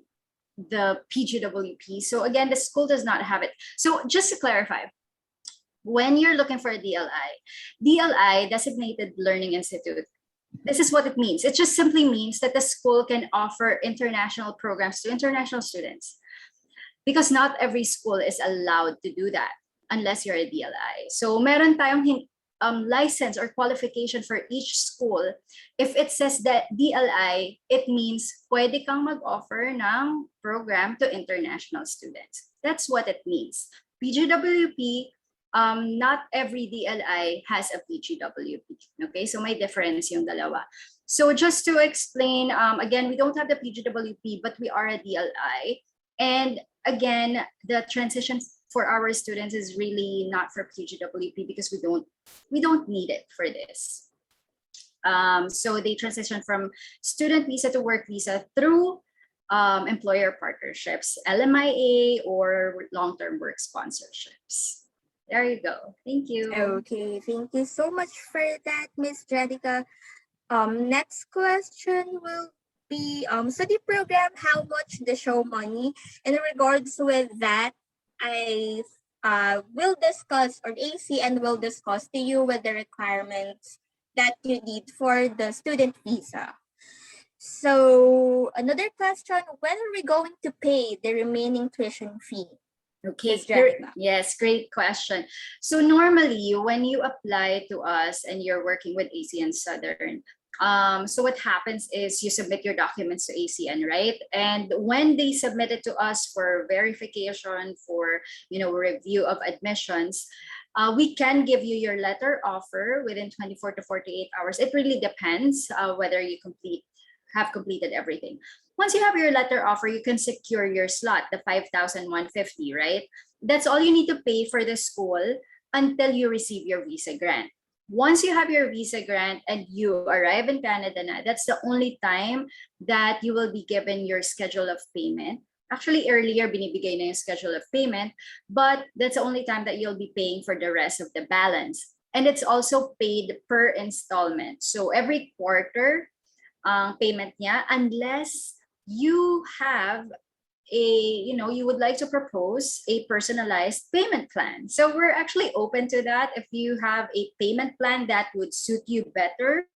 PGWP. So again, the school does not have it. So just to clarify, when you're looking for a DLI, Designated Learning Institute, this is what it means. It just simply means that the school can offer international programs to international students, because not every school is allowed to do that unless you're a DLI. So meron tayong license or qualification for each school. If it says that DLI, it means pwede kang mag-offer ng program to international students. That's what it means. PGWP, not every DLI has a PGWP. Okay, so may difference yung dalawa. So just to explain, again, we don't have the PGWP, but we are a DLI. And again, the transition for our students is really not for PGWP because we don't need it for this. So they transition from student visa to work visa through employer partnerships, LMIA, or long-term work sponsorships. There you go. Thank you. Okay, thank you so much for that, Ms. Jenica. Next question will be study program, how much the show money? In regards with that, I will discuss, or ACN will discuss to you with the requirements that you need for the student visa. So another question, when are we going to pay the remaining tuition fee? Okay, yes, great question. So normally when you apply to us and you're working with ACN Southern, so what happens is you submit your documents to ACN, right? And when they submit it to us for verification, for review of admissions, we can give you your letter offer within 24 to 48 hours. It really depends whether you have completed everything. Once you have your letter offer, you can secure your slot, the 5,150, right? That's all you need to pay for the school until you receive your visa grant. Once you have your visa grant and you arrive in Canada, that's the only time that you will be given your schedule of payment. Actually, earlier, binibigay na yung schedule of payment, but that's the only time that you'll be paying for the rest of the balance. And it's also paid per installment. So every quarter, payment niya, unless you have you would like to propose a personalized payment plan. So we're actually open to that. If you have a payment plan that would suit you better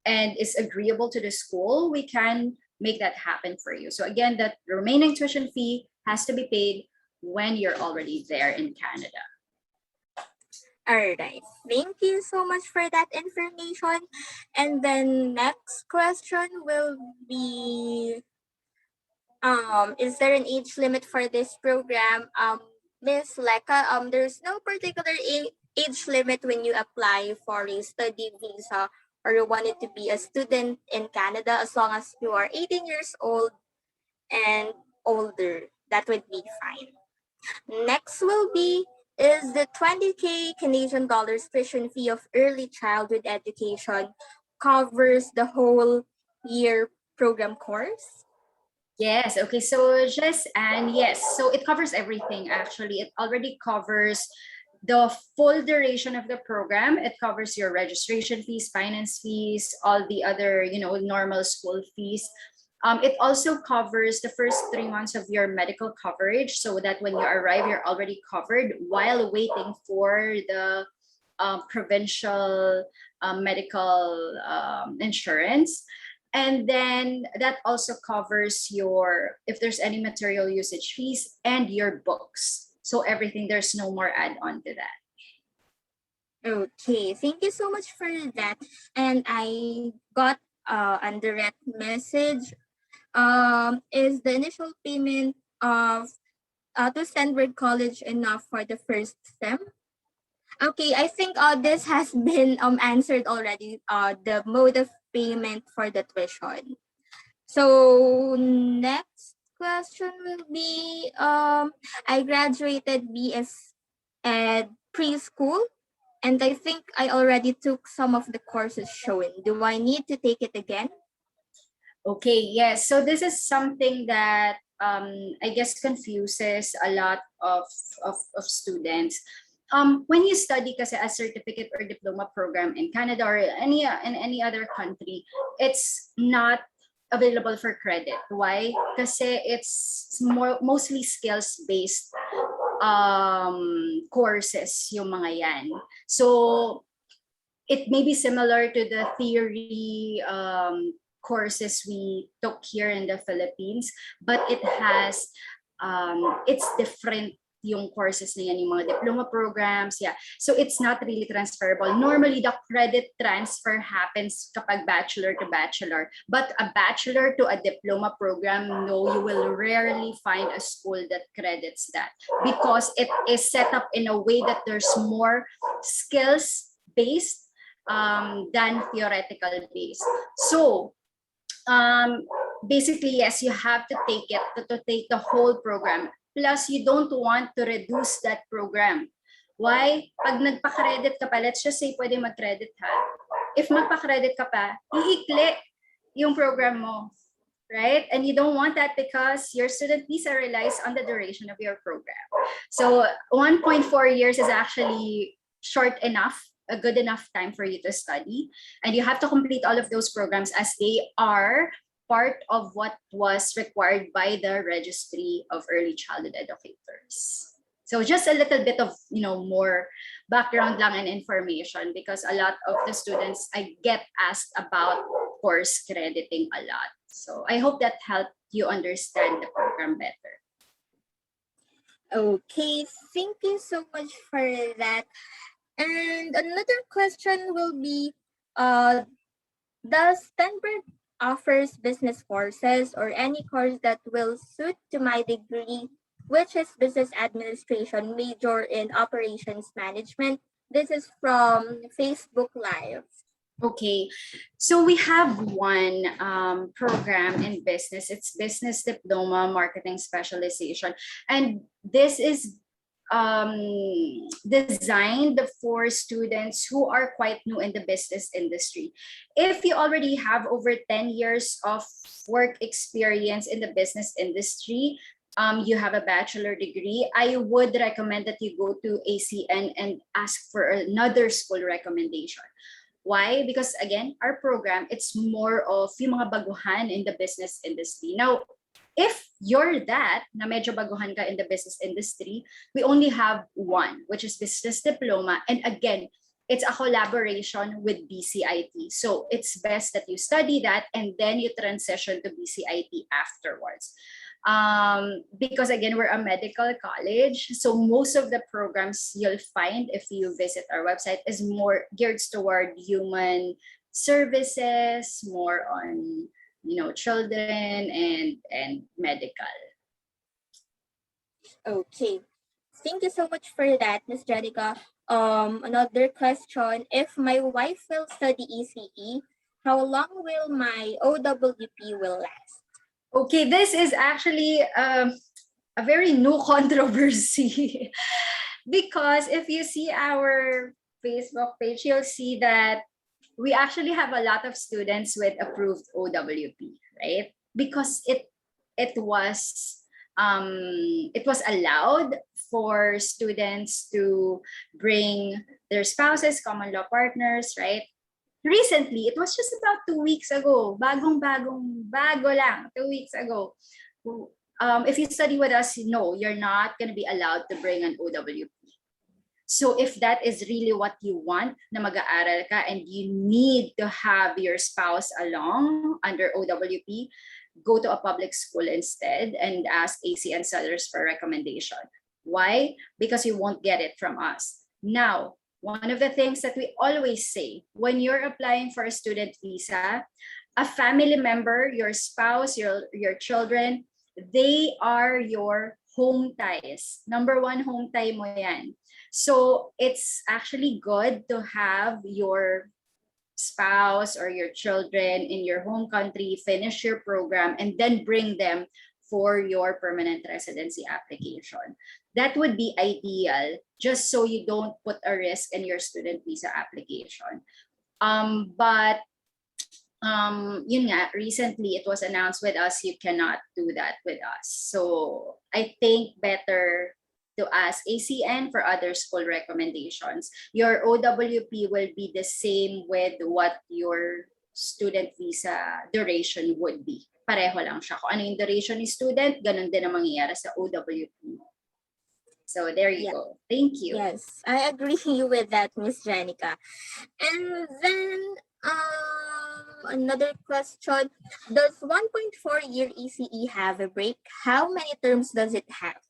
and is agreeable to the school, we can make that happen for you. So again, the remaining tuition fee has to be paid when you're already there in Canada. All right. Thank you so much for that information. And then next question will be, is there an age limit for this program? Miss Leka, there's no particular age limit when you apply for a study visa or you wanted to be a student in Canada, as long as you are 18 years old and older. That would be fine. Next will be, is the 20K Canadian dollars tuition fee of early childhood education covers the whole year program course? Yes. Okay. So yes. So it covers everything. Actually, it already covers the full duration of the program. It covers your registration fees, finance fees, all the other normal school fees. It also covers the first 3 months of your medical coverage, so that when you arrive, you're already covered while waiting for the provincial medical insurance. And then that also covers if there's any material usage fees and your books. So everything, there's no more add-on to that. Okay, thank you so much for that. And I got a direct message. Is the initial payment of to Stenberg College enough for the first STEM? Okay, I think this has been answered already. The mode of payment for the tuition. So next question will be, I graduated BS at preschool, and I think I already took some of the courses shown. Do I need to take it again? Okay, yes. So this is something that I guess confuses a lot of students. When you study kasi a certificate or diploma program in Canada or in any other country, it's not available for credit. Why? Kasi it's mostly skills-based courses yung mga yan. So it may be similar to the theory courses we took here in the Philippines, but it has it's different yung courses na yan, yung mga diploma programs, yeah. So it's not really transferable. Normally, the credit transfer happens kapag bachelor to bachelor, but a bachelor to a diploma program, no, you will rarely find a school that credits that because it is set up in a way that there's more skills-based than theoretical-based. So, basically, yes, you have to take it, to take the whole program. Plus, you don't want to reduce that program. Why? Pag nagpa-credit ka pa, let's just say pwede mag-credit ha. If magpa-credit ka pa, iikli yung program mo, right? And you don't want that because your student visa relies on the duration of your program. So 1.4 years is actually short enough, a good enough time for you to study. And you have to complete all of those programs as they are part of what was required by the Registry of Early Childhood Educators. So just a little bit of more background lang and information because a lot of the students I get asked about course crediting a lot. So I hope that helped you understand the program better. Okay, thank you so much for that. And another question will be, does Stenberg offers business courses or any course that will suit to my degree, which is business administration, major in operations management? This is from Facebook Live. Okay, so we have one program in business. It's Business Diploma Marketing Specialization. And this is designed for students who are quite new in the business industry. If you already have over 10 years of work experience in the business industry, you have a bachelor degree, I would recommend that you go to ACN and ask for another school recommendation. Why? Because again, our program, it's more of yung mga baguhan in the business industry. Now, if you're that, na medyo baguhan ka in the business industry, we only have one, which is Business Diploma. And again, it's a collaboration with BCIT. So it's best that you study that and then you transition to BCIT afterwards. Because again, we're a medical college. So most of the programs you'll find if you visit our website is more geared toward human services, more on, children and medical. Okay. Thank you so much for that, Ms. Jenica. Another question, if my wife will study ECE, how long will my OWP will last? Okay, this is actually a very new controversy because if you see our Facebook page, you'll see that we actually have a lot of students with approved OWP, right? Because it was allowed for students to bring their spouses, common law partners, right? Recently, it was just about 2 weeks ago, bago lang, 2 weeks ago. If you study with us, no, you're not going to be allowed to bring an OWP. So if that is really what you want, na mag-aaral ka and you need to have your spouse along under OWP, go to a public school instead and ask ACN sellers for recommendation. Why? Because you won't get it from us. Now, one of the things that we always say, when you're applying for a student visa, a family member, your spouse, your children, they are your home ties. Number one home tie mo yan. So it's actually good to have your spouse or your children in your home country, finish your program, and then bring them for your permanent residency application. That would be ideal, just so you don't put a risk in your student visa application. But yun nga, recently it was announced with us, you cannot do that with us. So I think better to ask ACN for other school recommendations. Your OWP will be the same with what your student visa duration would be. Pareho lang siya. Kung ano yung duration ni student, ganun din ang mangyayari sa OWP. So there you go. Thank you. Yes, I agree with that, Miss Jenica. And then another question, does 1.4-year ECE have a break? How many terms does it have?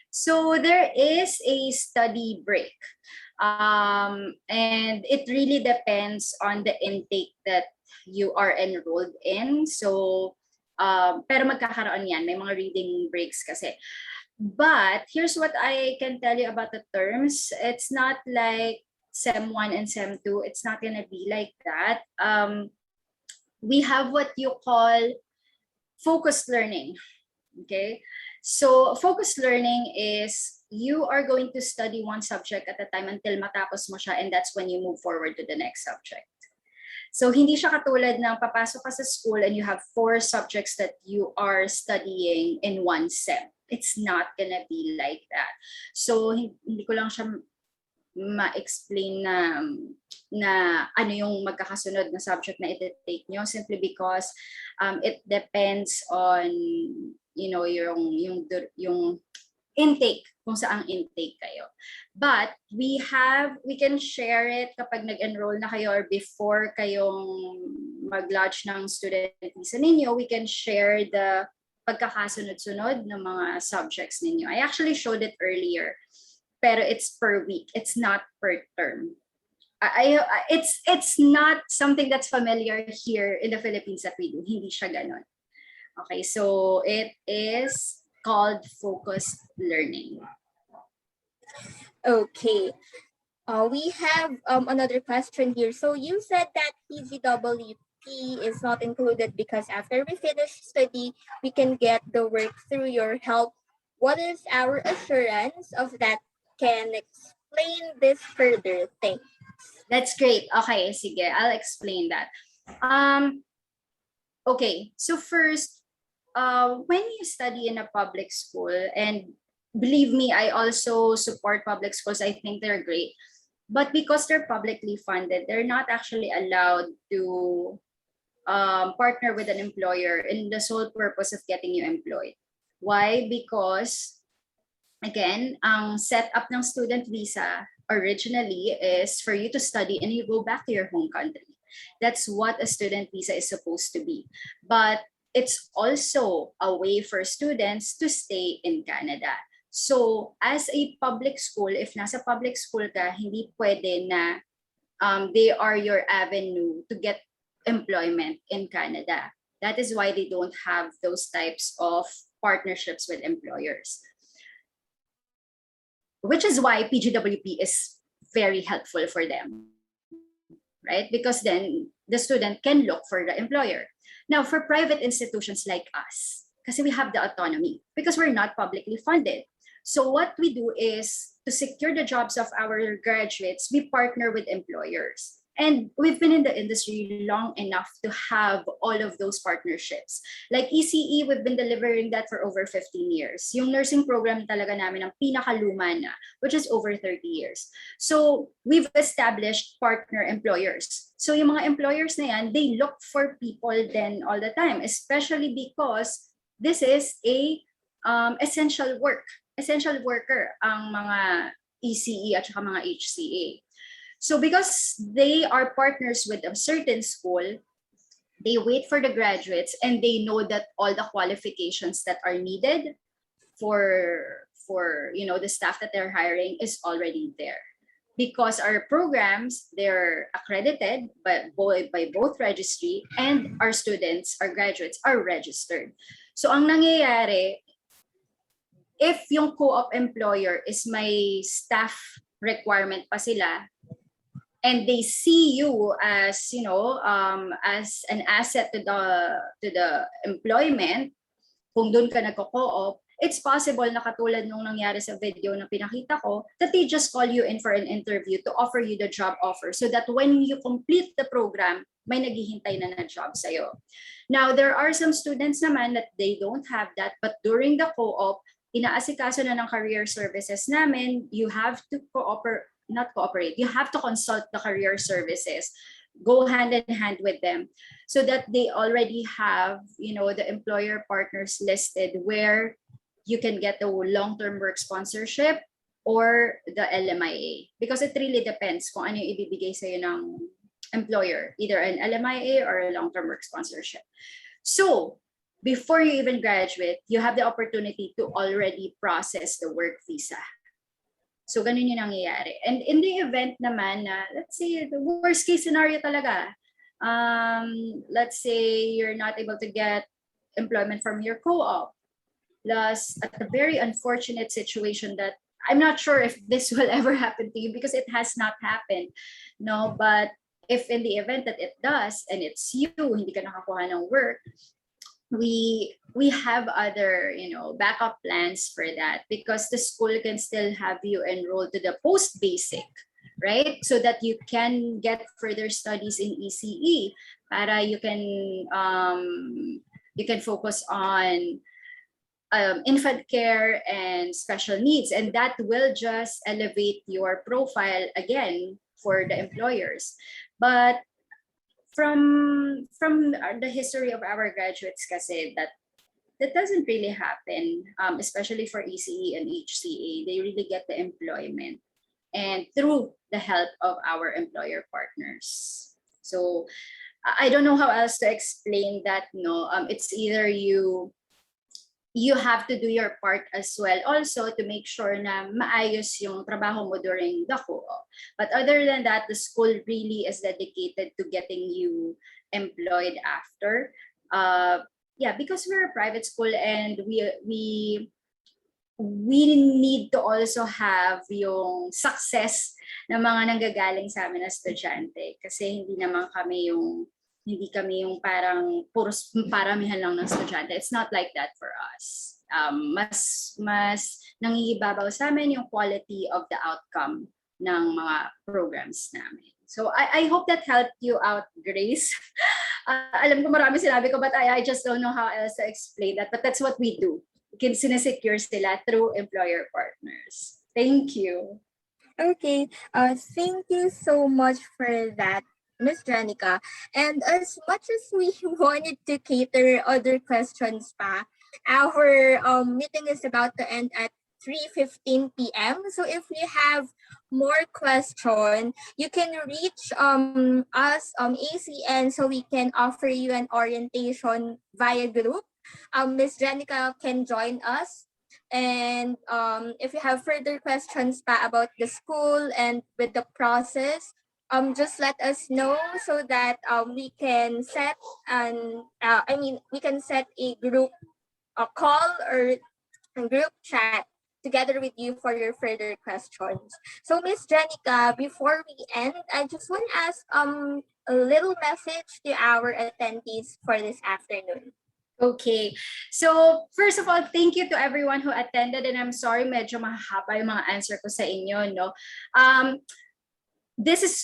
So there is a study break. And it really depends on the intake that you are enrolled in. So, pero magkakaroon yan. May mga reading breaks kasi. But here's what I can tell you about the terms. It's not like SEM 1 and SEM 2. It's not going to be like that. We have what you call focused learning. Okay. So focused learning is you are going to study one subject at a time until matapos mo siya, and that's when you move forward to the next subject. So hindi siya katulad ng papasok ka sa school and you have 4 subjects that you are studying in one SEM. It's not gonna be like that. So hindi ko lang siya ma-explain na ano yung magkakasunod na subject na i-take nyo, simply because it depends on yung intake, kung saang intake kayo. But we can share it kapag nag-enroll na kayo or before kayong mag-lodge ng student visa ninyo, we can share the pagkakasunod-sunod ng mga subjects ninyo. I actually showed it earlier, pero it's per week. It's not per term. It's not something that's familiar here in the Philippines that we do. Hindi siya ganon. Okay, so it is called focused learning. Okay. We have another question here. So you said that PGWP is not included because after we finish study, we can get the work through your help. What is our assurance of that? Can explain this further? Thanks. That's great. Okay, sige, I'll explain that. Okay, so first, when you study in a public school, and believe me, I also support public schools. I think they're great. But because they're publicly funded, they're not actually allowed to partner with an employer in the sole purpose of getting you employed. Why? Because, again, ang setup ng student visa originally is for you to study and you go back to your home country. That's what a student visa is supposed to be. But it's also a way for students to stay in Canada. So as a public school, if nasa public school ka, hindi pwede na they are your avenue to get employment in Canada. That is why they don't have those types of partnerships with employers. Which is why PGWP is very helpful for them, right? Because then the student can look for the employer. Now, for private institutions like us, kasi we have the autonomy, because we're not publicly funded. So what we do is, to secure the jobs of our graduates, we partner with employers. And we've been in the industry long enough to have all of those partnerships. Like ECE, we've been delivering that for over 15 years. Yung nursing program talaga namin ang pinakaluma na, which is over 30 years. So we've established partner employers. So yung mga employers na yan, they look for people then all the time, especially because this is a essential worker ang mga ECE at saka mga HCA. So because they are partners with a certain school, they wait for the graduates and they know that all the qualifications that are needed for the staff that they're hiring is already there. Because our programs, they're accredited by both registry, and our students, our graduates are registered. So ang nangyayari, if yung co-op employer is may staff requirement pa sila, and they see you as, as an asset to the employment, kung doon ka nagko-co-op, it's possible na katulad nung nangyari sa video na pinakita ko, that they just call you in for an interview to offer you the job offer, so that when you complete the program, may naghihintay na job sa'yo. Now, there are some students naman that they don't have that, but during the co-op, inaasikaso na ng career services namin, you have to you have to consult the career services, go hand in hand with them, so that they already have, the employer partners listed where you can get the long-term work sponsorship or the LMIA. Because it really depends kung ano yung ibibigay sa'yo ng employer, either an LMIA or a long-term work sponsorship. So, before you even graduate, you have the opportunity to already process the work visa. So, ganun yung nangyayari. And in the event naman na, let's say, the worst case scenario talaga, let's say you're not able to get employment from your co-op, plus at a very unfortunate situation that I'm not sure if this will ever happen to you because it has not happened, no? But if in the event that it does, and it's you, hindi ka nakakuha ng work, we have other backup plans for that, because the school can still have you enroll to the PostBasic, right, so that you can get further studies in ECE, para you can focus on infant care and special needs, and that will just elevate your profile again for the employers. But from the history of our graduates kasi, that doesn't really happen, especially for ECE and HCA. They really get the employment, and through the help of our employer partners. So I don't know how else to explain that. No, it's either you have to do your part as well also to make sure na maayos yung trabaho mo during the co-op. But other than that, the school really is dedicated to getting you employed after. Because we're a private school, and we need to also have yung success ng mga nanggagaling sa amin na estudyante, kasi hindi kami yung parang puros paramihan lang ng estudyante. It's not like that for us. Mas nangingibabaw sa amin yung quality of the outcome ng mga programs namin. So I hope that helped you out, Grace. Alam ko marami sinabi ko, but I just don't know how else to explain that. But that's what we do. We can sinesecure sila through employer partners. Thank you. Okay, thank you so much for that, Miss Janica. And as much as we wanted to cater other questions pa, our meeting is about to end at 3:15 p.m. So if you have more question, you can reach us ACN so we can offer you an orientation via group. Miss Janica can join us. And if you have further questions pa about the school and with the process, just let us know so that we can set we can set a call or a group chat together with you for your further questions. So Miss Janica, before we end, I just want to ask a little message to our attendees for this afternoon. Okay. So, first of all, thank you to everyone who attended, and I'm sorry medyo mahaba yung mga answer ko sa inyo, no?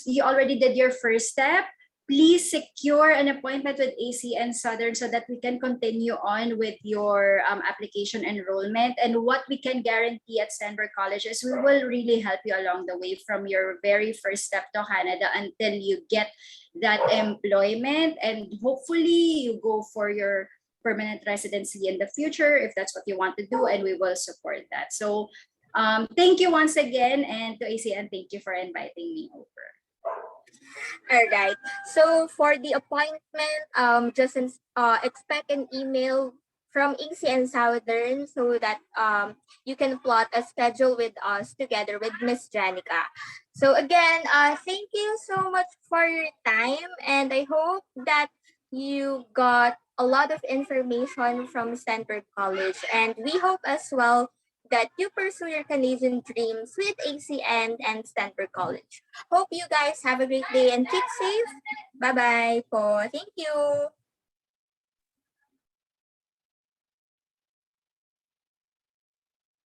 You already did your first step. Please secure an appointment with ACN Southern so that we can continue on with your application enrollment. And what we can guarantee at Stenberg College is we will really help you along the way from your very first step to Canada until you get that employment, and hopefully you go for your permanent residency in the future if that's what you want to do, and we will support that. So thank you once again, and to ACN, thank you for inviting me over. All right. So for the appointment, just expect an email from ACN Southern so that you can plot a schedule with us together with Miss Janica. So again, thank you so much for your time, and I hope that you got a lot of information from Stenberg College, and we hope as well that you pursue your Canadian dreams with ACN and Stenberg College. Hope you guys have a great day and keep safe. Bye-bye po. Thank you.